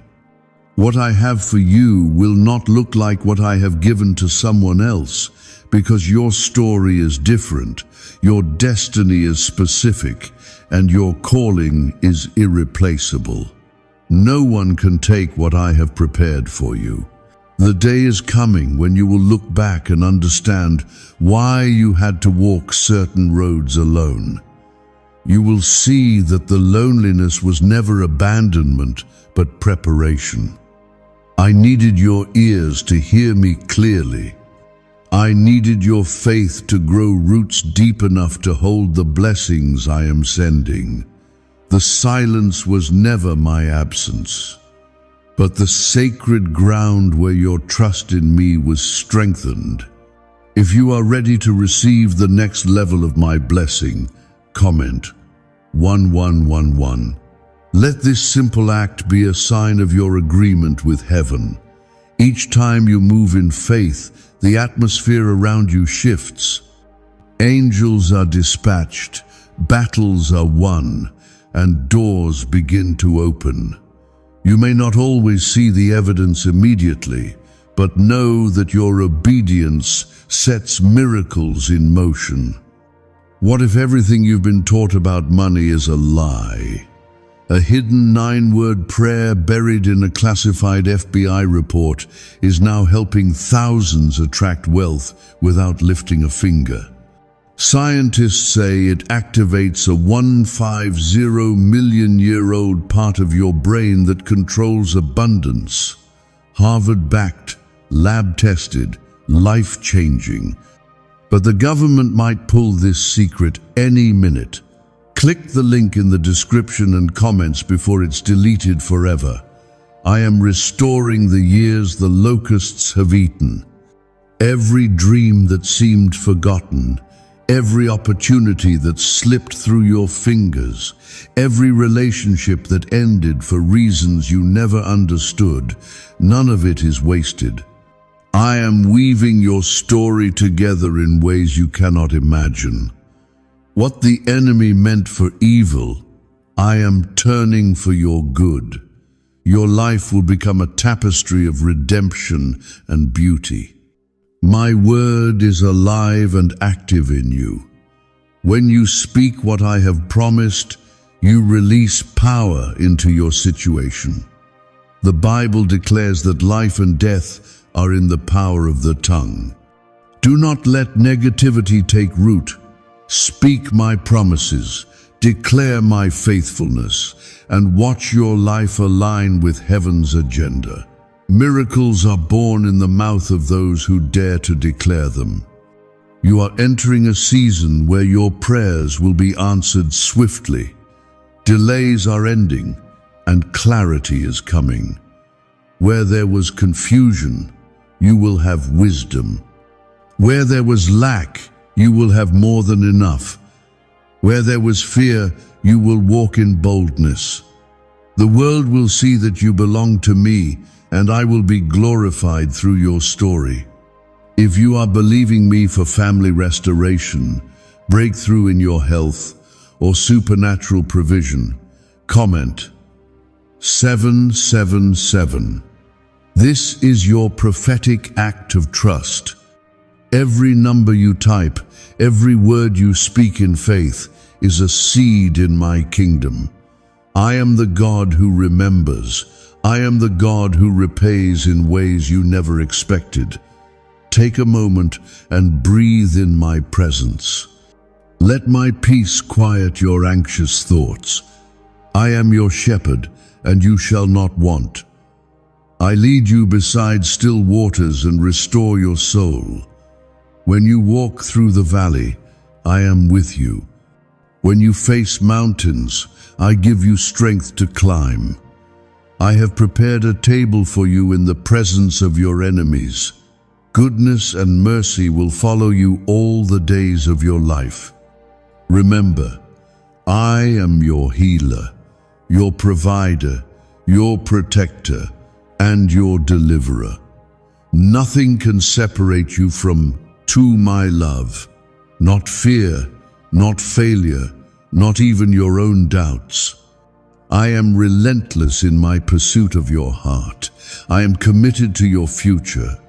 What I have for you will not look like what I have given to someone else, because your story is different, your destiny is specific, and your calling is irreplaceable. No one can take what I have prepared for you. The day is coming when you will look back and understand why you had to walk certain roads alone. You will see that the loneliness was never abandonment, but preparation. I needed your ears to hear me clearly. I needed your faith to grow roots deep enough to hold the blessings I am sending. The silence was never my absence, but the sacred ground where your trust in me was strengthened. If you are ready to receive the next level of my blessing, comment 1111. Let this simple act be a sign of your agreement with heaven. Each time you move in faith, the atmosphere around you shifts. Angels are dispatched, battles are won, and doors begin to open. You may not always see the evidence immediately, but know that your obedience sets miracles in motion. What if everything you've been taught about money is a lie? A hidden 9-word prayer buried in a classified FBI report is now helping thousands attract wealth without lifting a finger. Scientists say it activates a 150-million-year-old part of your brain that controls abundance. Harvard-backed, lab-tested, life-changing. But the government might pull this secret any minute. Click the link in the description and comments before it's deleted forever. I am restoring the years the locusts have eaten. Every dream that seemed forgotten, every opportunity that slipped through your fingers, every relationship that ended for reasons you never understood, none of it is wasted. I am weaving your story together in ways you cannot imagine. What the enemy meant for evil, I am turning for your good. Your life will become a tapestry of redemption and beauty. My word is alive and active in you. When you speak what I have promised, you release power into your situation. The Bible declares that life and death are in the power of the tongue. Do not let negativity take root. Speak my promises, declare my faithfulness, and watch your life align with heaven's agenda. Miracles are born in the mouth of those who dare to declare them. You are entering a season where your prayers will be answered swiftly. Delays are ending, and clarity is coming. Where there was confusion, you will have wisdom. Where there was lack, you will have more than enough. Where there was fear, you will walk in boldness. The world will see that you belong to me, and I will be glorified through your story. If you are believing me for family restoration, breakthrough in your health, or supernatural provision, comment 777. This is your prophetic act of trust. Every number you type, every word you speak in faith is a seed in my kingdom. I am the God who remembers. I am the God who repays in ways you never expected. Take a moment and breathe in my presence. Let my peace quiet your anxious thoughts. I am your shepherd, and you shall not want. I lead you beside still waters and restore your soul. When you walk through the valley, I am with you. When you face mountains, I give you strength to climb. I have prepared a table for you in the presence of your enemies. Goodness and mercy will follow you all the days of your life. Remember, I am your healer, your provider, your protector, and your deliverer. Nothing can separate you from my love. Not fear, not failure, not even your own doubts. I am relentless in my pursuit of your heart. I am committed to your future.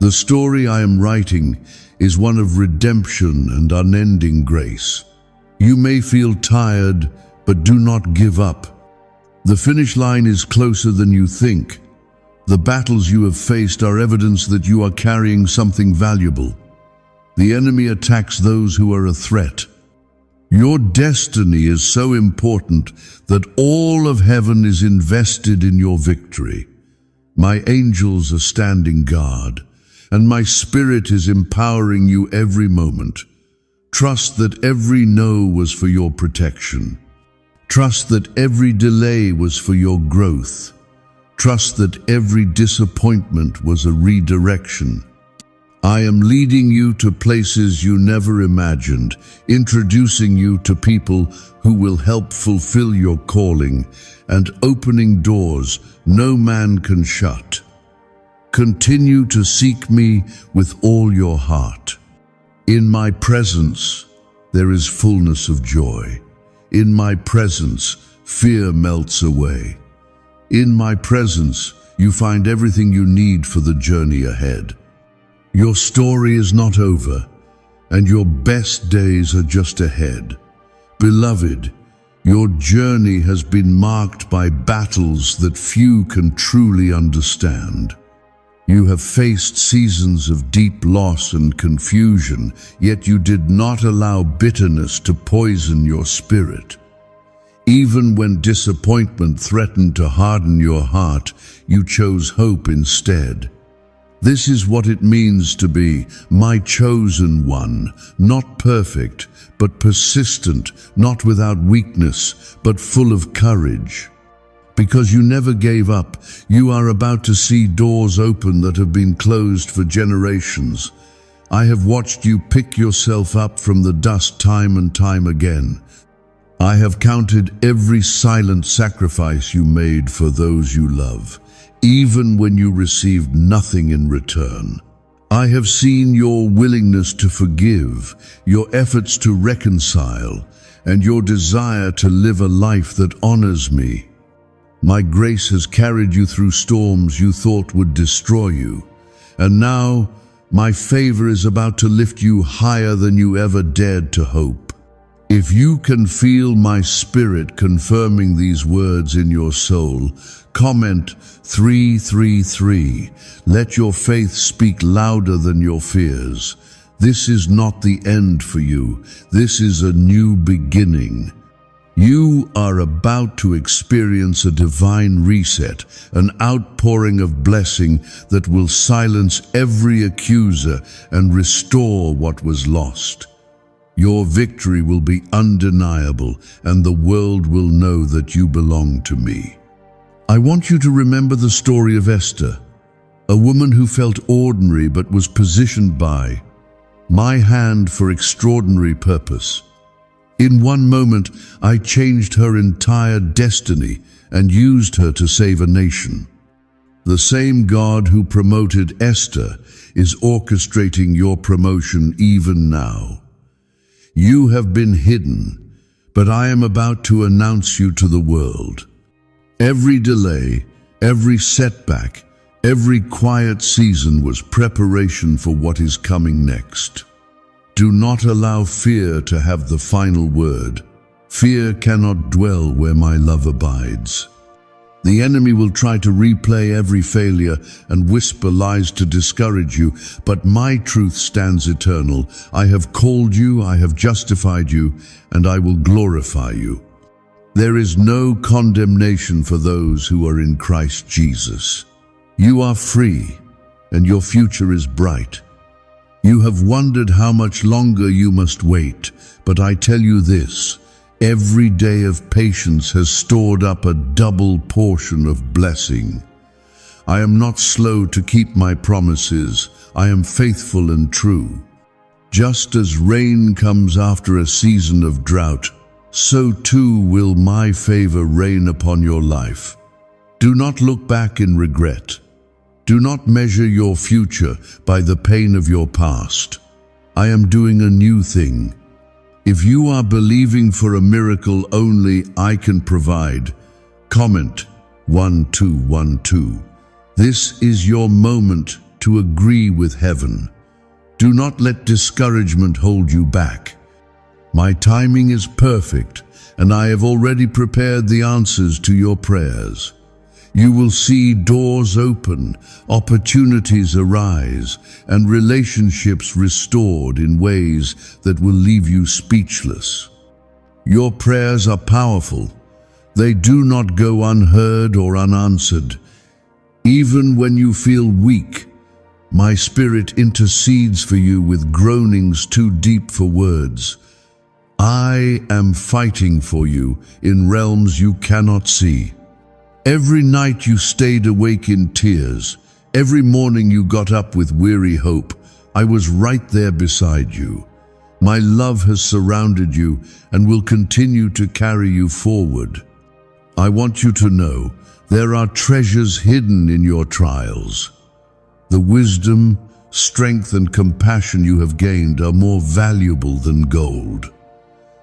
The story I am writing is one of redemption and unending grace. You may feel tired, but do not give up. The finish line is closer than you think. The battles you have faced are evidence that you are carrying something valuable. The enemy attacks those who are a threat. Your destiny is so important that all of heaven is invested in your victory. My angels are standing guard, and my spirit is empowering you every moment. Trust that every no was for your protection. Trust that every delay was for your growth. Trust that every disappointment was a redirection. I am leading you to places you never imagined, introducing you to people who will help fulfill your calling, and opening doors no man can shut. Continue to seek me with all your heart. In my presence, there is fullness of joy. In my presence, fear melts away. In my presence, you find everything you need for the journey ahead. Your story is not over, and your best days are just ahead. Beloved, your journey has been marked by battles that few can truly understand. You have faced seasons of deep loss and confusion, yet you did not allow bitterness to poison your spirit. Even when disappointment threatened to harden your heart, you chose hope instead. This is what it means to be my chosen one, not perfect, but persistent, not without weakness, but full of courage. Because you never gave up, you are about to see doors open that have been closed for generations. I have watched you pick yourself up from the dust time and time again. I have counted every silent sacrifice you made for those you love, even when you received nothing in return. I have seen your willingness to forgive, your efforts to reconcile, and your desire to live a life that honors me. My grace has carried you through storms you thought would destroy you, and now my favor is about to lift you higher than you ever dared to hope. If you can feel my spirit confirming these words in your soul, comment 333. Let your faith speak louder than your fears. This is not the end for you. This is a new beginning. You are about to experience a divine reset, an outpouring of blessing that will silence every accuser and restore what was lost. Your victory will be undeniable, and the world will know that you belong to me. I want you to remember the story of Esther, a woman who felt ordinary but was positioned by my hand for extraordinary purpose. In one moment, I changed her entire destiny and used her to save a nation. The same God who promoted Esther is orchestrating your promotion even now. You have been hidden, but I am about to announce you to the world. Every delay, every setback, every quiet season was preparation for what is coming next. Do not allow fear to have the final word. Fear cannot dwell where my love abides. The enemy will try to replay every failure and whisper lies to discourage you, but my truth stands eternal. I have called you, I have justified you, and I will glorify you. There is no condemnation for those who are in Christ Jesus. You are free, and your future is bright. You have wondered how much longer you must wait, but I tell you this, every day of patience has stored up a double portion of blessing. I am not slow to keep my promises. I am faithful and true. Just as rain comes after a season of drought, so too will my favor reign upon your life. Do not look back in regret. Do not measure your future by the pain of your past. I am doing a new thing. If you are believing for a miracle only I can provide, comment 1212. This is your moment to agree with heaven. Do not let discouragement hold you back. My timing is perfect, and I have already prepared the answers to your prayers. You will see doors open, opportunities arise, and relationships restored in ways that will leave you speechless. Your prayers are powerful. They do not go unheard or unanswered. Even when you feel weak, my spirit intercedes for you with groanings too deep for words. I am fighting for you in realms you cannot see. Every night you stayed awake in tears. Every morning you got up with weary hope. I was right there beside you. My love has surrounded you and will continue to carry you forward. I want you to know there are treasures hidden in your trials. The wisdom, strength, and compassion you have gained are more valuable than gold.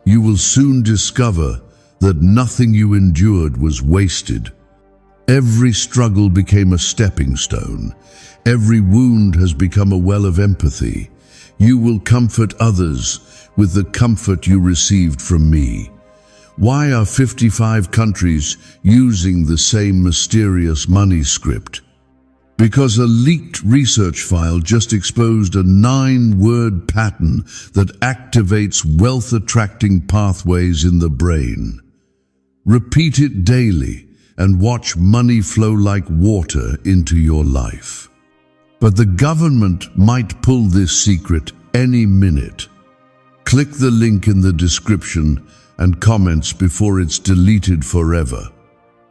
You will soon discover that nothing you endured was wasted. Every struggle became a stepping stone. Every wound has become a well of empathy. You will comfort others with the comfort you received from me. Why are 55 countries using the same mysterious money script? Because a leaked research file just exposed a 9-word pattern that activates wealth-attracting pathways in the brain. Repeat it daily and watch money flow like water into your life. But the government might pull this secret any minute. Click the link in the description and comments before it's deleted forever.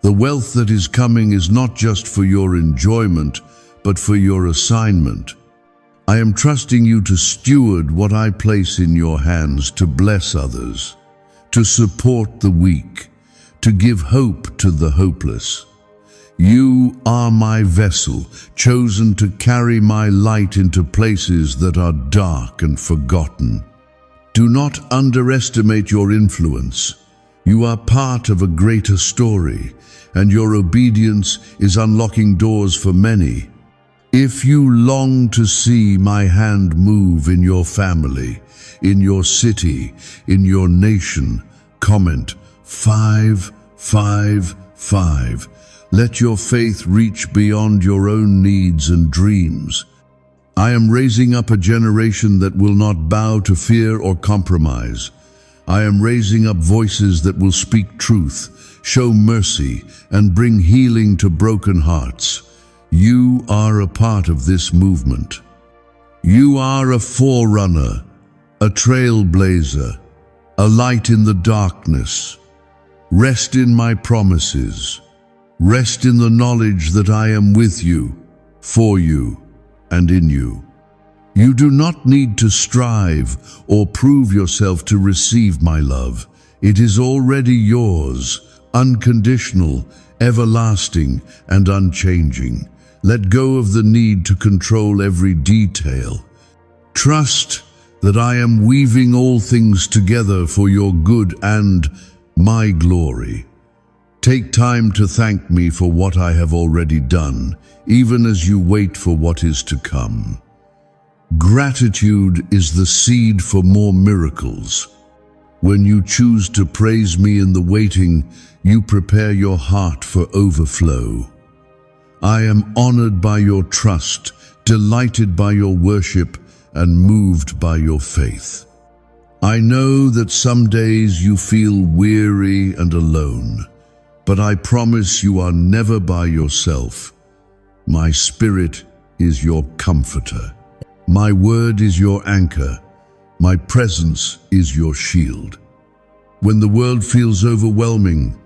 The wealth that is coming is not just for your enjoyment, but for your assignment. I am trusting you to steward what I place in your hands, to bless others, to support the weak, to give hope to the hopeless. You are my vessel, chosen to carry my light into places that are dark and forgotten. Do not underestimate your influence. You are part of a greater story, and your obedience is unlocking doors for many. If you long to see my hand move in your family, in your city, in your nation, comment 555. Let your faith reach beyond your own needs and dreams. I am raising up a generation that will not bow to fear or compromise. I am raising up voices that will speak truth, show mercy, and bring healing to broken hearts. You are a part of this movement. You are a forerunner, a trailblazer, a light in the darkness. Rest in my promises. Rest in the knowledge that I am with you, for you, and in you. You do not need to strive or prove yourself to receive my love. It is already yours, unconditional, everlasting, and unchanging. Let go of the need to control every detail. Trust that I am weaving all things together for your good and my glory. Take time to thank me for what I have already done, even as you wait for what is to come. Gratitude is the seed for more miracles. When you choose to praise me in the waiting, you prepare your heart for overflow. I am honored by your trust, delighted by your worship, and moved by your faith. I know that some days you feel weary and alone, but I promise you are never by yourself. My spirit is your comforter. My word is your anchor. My presence is your shield. When the world feels overwhelming,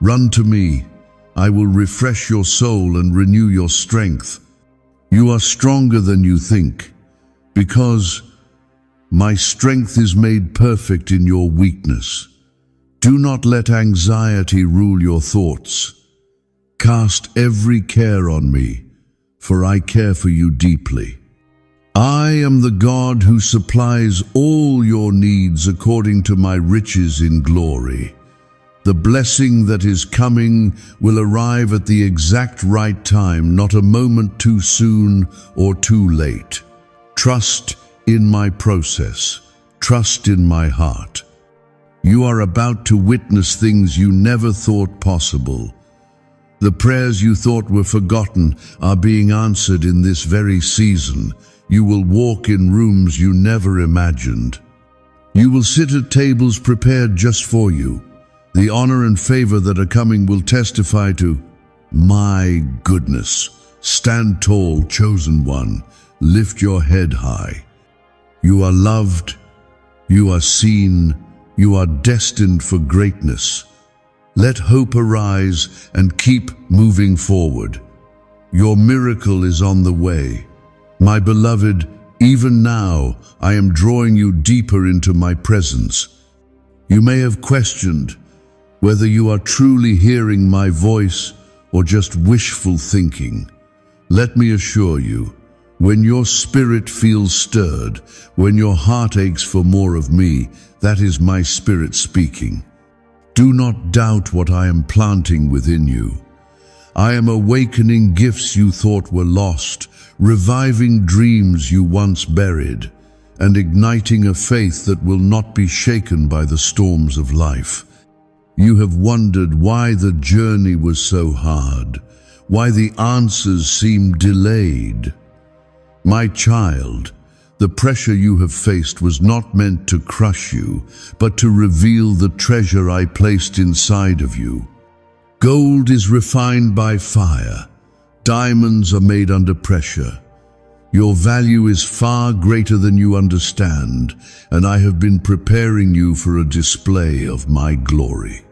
run to me. I will refresh your soul and renew your strength. You are stronger than you think, because my strength is made perfect in your weakness. Do not let anxiety rule your thoughts. Cast every care on me, for I care for you deeply. I am the God who supplies all your needs according to my riches in glory. The blessing that is coming will arrive at the exact right time, not a moment too soon or too late. Trust in my process. Trust in my heart. You are about to witness things you never thought possible. The prayers you thought were forgotten are being answered in this very season. You will walk in rooms you never imagined. You will sit at tables prepared just for you. The honor and favor that are coming will testify to my goodness. Stand tall, chosen one. Lift your head high. You are loved. You are seen. You are destined for greatness. Let hope arise and keep moving forward. Your miracle is on the way. My beloved, even now I am drawing you deeper into my presence. You may have questioned whether you are truly hearing my voice or just wishful thinking. Let me assure you, when your spirit feels stirred, when your heart aches for more of me, that is my spirit speaking. Do not doubt what I am planting within you. I am awakening gifts you thought were lost, reviving dreams you once buried, and igniting a faith that will not be shaken by the storms of life. You have wondered why the journey was so hard, why the answers seemed delayed. My child, the pressure you have faced was not meant to crush you, but to reveal the treasure I placed inside of you. Gold is refined by fire. Diamonds are made under pressure. Your value is far greater than you understand, and I have been preparing you for a display of my glory.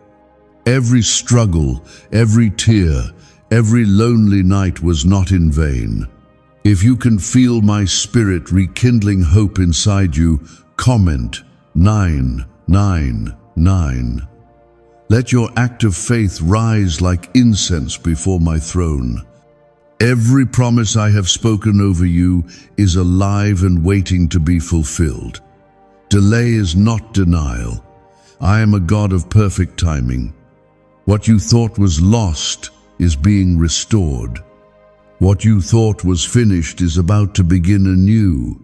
Every struggle, every tear, every lonely night was not in vain. If you can feel my spirit rekindling hope inside you, comment 999. Let your act of faith rise like incense before my throne. Every promise I have spoken over you is alive and waiting to be fulfilled. Delay is not denial. I am a God of perfect timing. What you thought was lost is being restored. What you thought was finished is about to begin anew.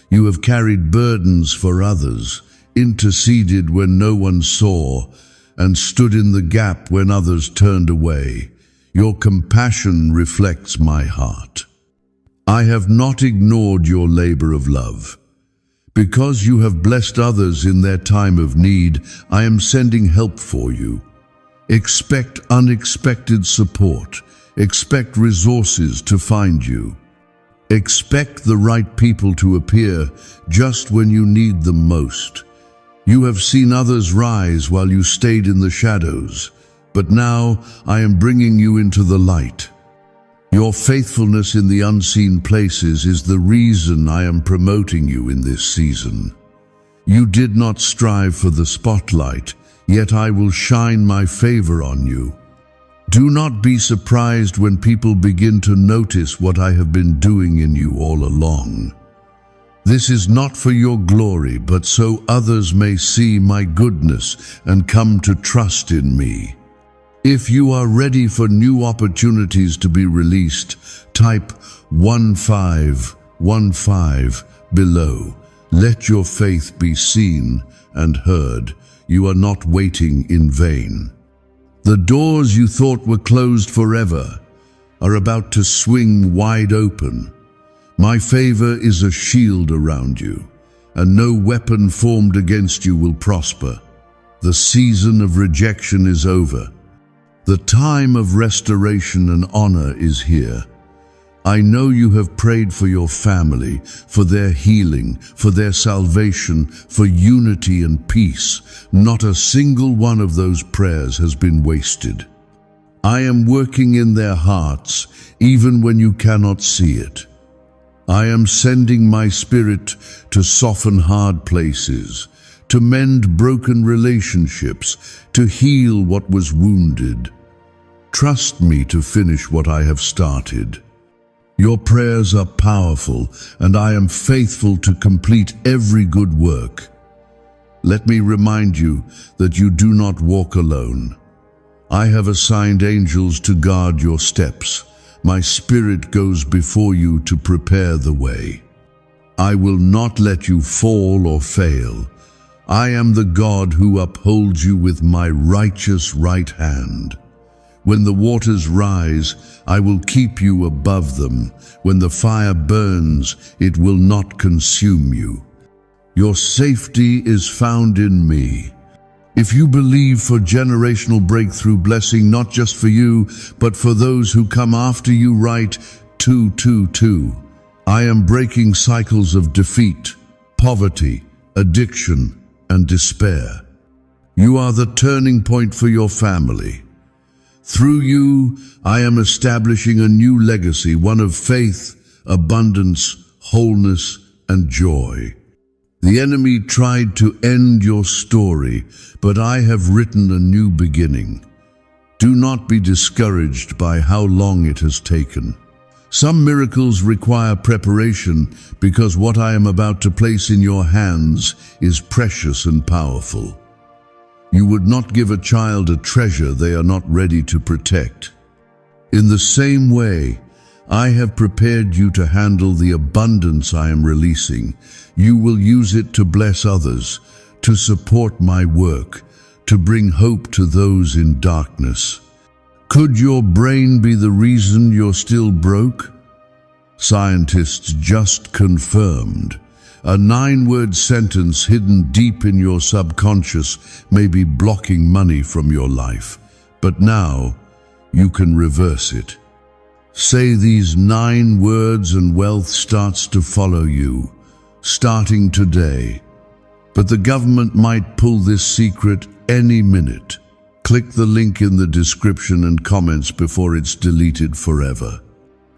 You have carried burdens for others, interceded when no one saw, and stood in the gap when others turned away. Your compassion reflects my heart. I have not ignored your labor of love. Because you have blessed others in their time of need, I am sending help for you. Expect unexpected support. Expect resources to find you. Expect the right people to appear just when you need them most. You have seen others rise while you stayed in the shadows, but now I am bringing you into the light. Your faithfulness in the unseen places is the reason I am promoting you in this season. You did not strive for the spotlight, yet I will shine my favor on you. Do not be surprised when people begin to notice what I have been doing in you all along. This is not for your glory, but so others may see my goodness and come to trust in me. If you are ready for new opportunities to be released, type 1515 below. Let your faith be seen and heard. You are not waiting in vain. The doors you thought were closed forever are about to swing wide open. My favor is a shield around you, and no weapon formed against you will prosper. The season of rejection is over. The time of restoration and honor is here. I know you have prayed for your family, for their healing, for their salvation, for unity and peace. Not a single one of those prayers has been wasted. I am working in their hearts, even when you cannot see it. I am sending my spirit to soften hard places, to mend broken relationships, to heal what was wounded. Trust me to finish what I have started. Your prayers are powerful, and I am faithful to complete every good work. Let me remind you that you do not walk alone. I have assigned angels to guard your steps. My spirit goes before you to prepare the way. I will not let you fall or fail. I am the God who upholds you with my righteous right hand. When the waters rise, I will keep you above them. When the fire burns, it will not consume you. Your safety is found in me. If you believe for generational breakthrough blessing, not just for you, but for those who come after you, write 222. I am breaking cycles of defeat, poverty, addiction, and despair. You are the turning point for your family. Through you, I am establishing a new legacy, one of faith, abundance, wholeness, and joy. The enemy tried to end your story, but I have written a new beginning. Do not be discouraged by how long it has taken. Some miracles require preparation because what I am about to place in your hands is precious and powerful. You would not give a child a treasure they are not ready to protect. In the same way, I have prepared you to handle the abundance I am releasing. You will use it to bless others, to support my work, to bring hope to those in darkness. Could your brain be the reason you're still broke? Scientists just confirmed. A 9-word sentence hidden deep in your subconscious may be blocking money from your life, but now you can reverse it. Say these 9 words and wealth starts to follow you, starting today. But the government might pull this secret any minute. Click the link in the description and comments before it's deleted forever.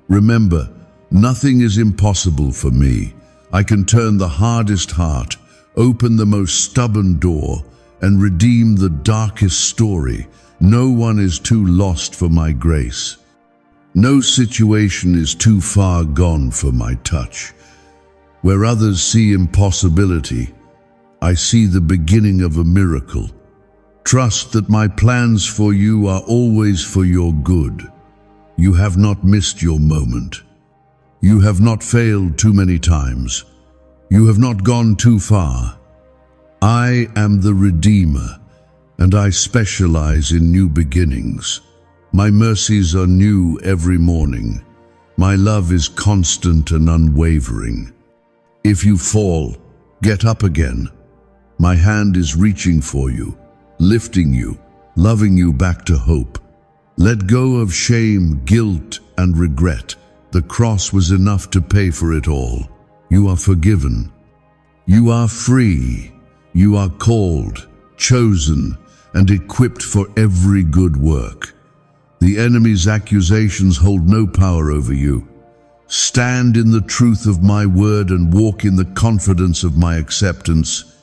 Remember, Nothing is impossible for me. I can turn the hardest heart, open the most stubborn door, and redeem the darkest story. No one is too lost for my grace. No situation is too far gone for my touch. Where others see impossibility, I see the beginning of a miracle. Trust that my plans for you are always for your good. You have not missed your moment. You have not failed too many times. You have not gone too far. I am the Redeemer, and I specialize in new beginnings. My mercies are new every morning. My love is constant and unwavering. If you fall, get up again. My hand is reaching for you, lifting you, loving you back to hope. Let go of shame, guilt, and regret. The cross was enough to pay for it all. You are forgiven. You are free. You are called, chosen, and equipped for every good work. The enemy's accusations hold no power over you. Stand in the truth of my word and walk in the confidence of my acceptance.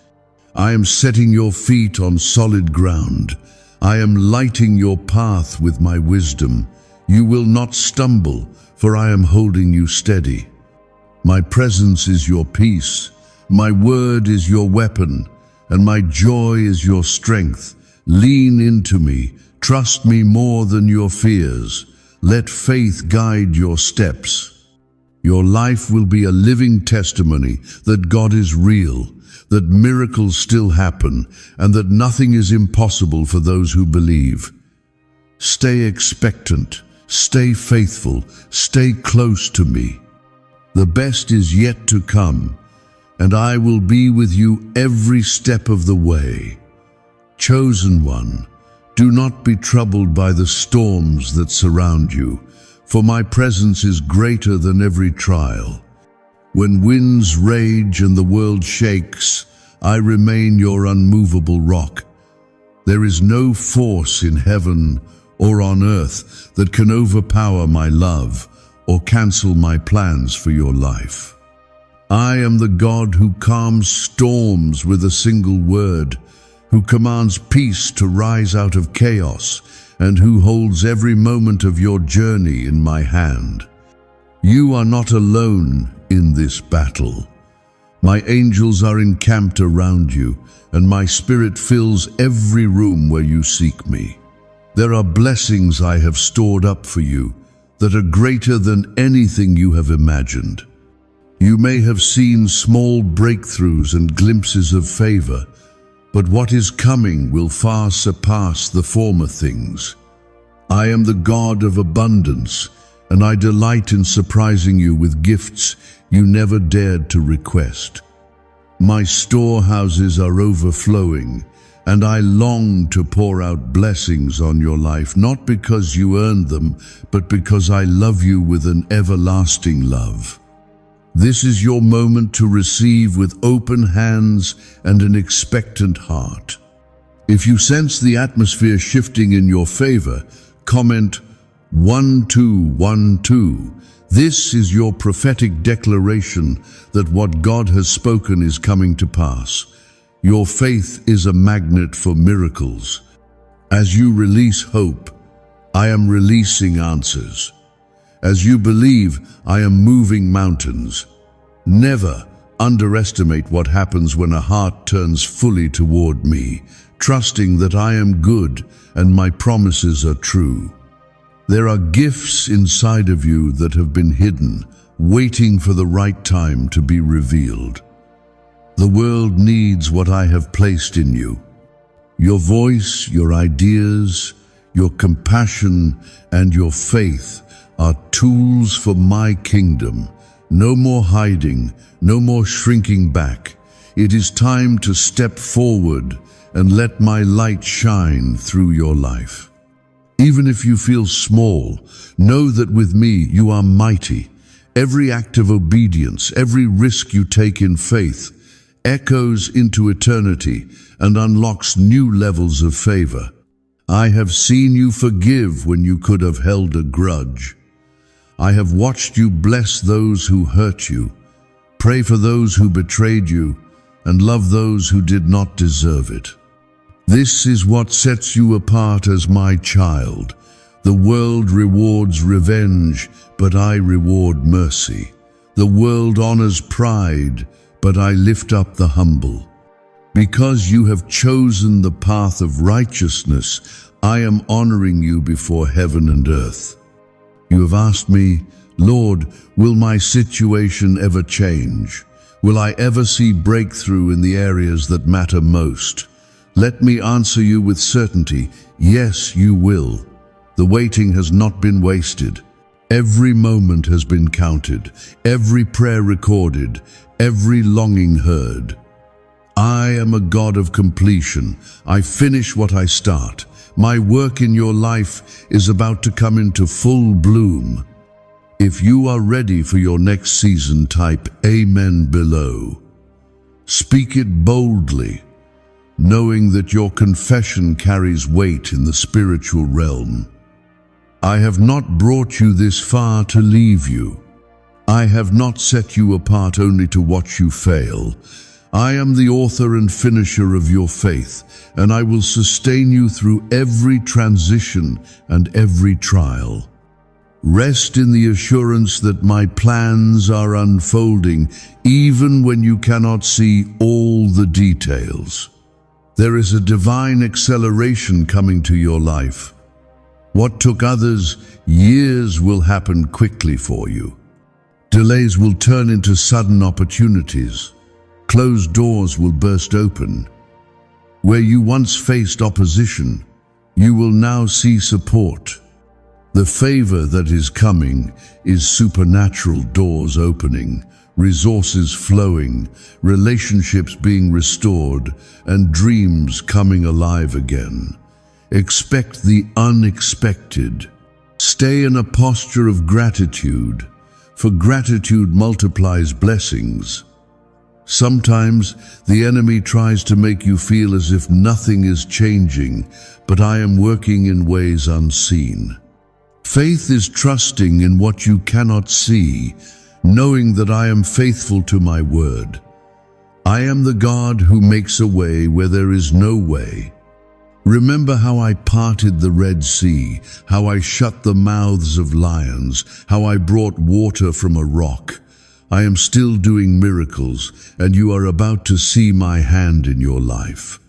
I am setting your feet on solid ground. I am lighting your path with my wisdom. You will not stumble, for I am holding you steady. My presence is your peace. My word is your weapon, and my joy is your strength. Lean into me. Trust me more than your fears. Let faith guide your steps. Your life will be a living testimony that God is real, that miracles still happen, and that nothing is impossible for those who believe. Stay expectant, stay faithful, stay close to me. The best is yet to come, and I will be with you every step of the way. Chosen one, do not be troubled by the storms that surround you, for my presence is greater than every trial. When winds rage and the world shakes, I remain your unmovable rock. There is no force in heaven or on earth that can overpower my love or cancel my plans for your life. I am the God who calms storms with a single word, who commands peace to rise out of chaos, and who holds every moment of your journey in my hand. You are not alone in this battle. My angels are encamped around you, and my spirit fills every room where you seek me. There are blessings I have stored up for you that are greater than anything you have imagined. You may have seen small breakthroughs and glimpses of favor, but what is coming will far surpass the former things. I am the God of abundance, and I delight in surprising you with gifts you never dared to request. My storehouses are overflowing, and I long to pour out blessings on your life, not because you earned them, but because I love you with an everlasting love. This is your moment to receive with open hands and an expectant heart. If you sense the atmosphere shifting in your favor, comment 1212. This is your prophetic declaration that what God has spoken is coming to pass. Your faith is a magnet for miracles. As you release hope, I am releasing answers. As you believe, I am moving mountains. Never underestimate what happens when a heart turns fully toward me, trusting that I am good and my promises are true. There are gifts inside of you that have been hidden, waiting for the right time to be revealed. The world needs what I have placed in you. Your voice, your ideas, your compassion, and your faith are tools for my kingdom. No more hiding, no more shrinking back. It is time to step forward and let my light shine through your life. Even if you feel small, know that with me you are mighty. Every act of obedience, every risk you take in faith, echoes into eternity and unlocks new levels of favor. I have seen you forgive when you could have held a grudge. I have watched you bless those who hurt you, pray for those who betrayed you, and love those who did not deserve it. This is what sets you apart as my child. The world rewards revenge, but I reward mercy. The world honors pride, but I lift up the humble. Because you have chosen the path of righteousness, I am honoring you before heaven and earth. You have asked me, Lord, will my situation ever change? Will I ever see breakthrough in the areas that matter most? Let me answer you with certainty, yes, you will. The waiting has not been wasted. Every moment has been counted, every prayer recorded, every longing heard. I am a God of completion. I finish what I start. My work in your life is about to come into full bloom. If you are ready for your next season, type Amen below. Speak it boldly, knowing that your confession carries weight in the spiritual realm. I have not brought you this far to leave you. I have not set you apart only to watch you fail. I am the author and finisher of your faith, and I will sustain you through every transition and every trial. Rest in the assurance that my plans are unfolding, even when you cannot see all the details. There is a divine acceleration coming to your life. What took others years will happen quickly for you. Delays will turn into sudden opportunities. Closed doors will burst open. Where you once faced opposition, you will now see support. The favor that is coming is supernatural doors opening, resources flowing, relationships being restored, and dreams coming alive again. Expect the unexpected. Stay in a posture of gratitude, for gratitude multiplies blessings. Sometimes the enemy tries to make you feel as if nothing is changing, but I am working in ways unseen. Faith is trusting in what you cannot see, knowing that I am faithful to my word. I am the God who makes a way where there is no way. Remember how I parted the Red Sea, how I shut the mouths of lions, how I brought water from a rock. I am still doing miracles, and you are about to see my hand in your life.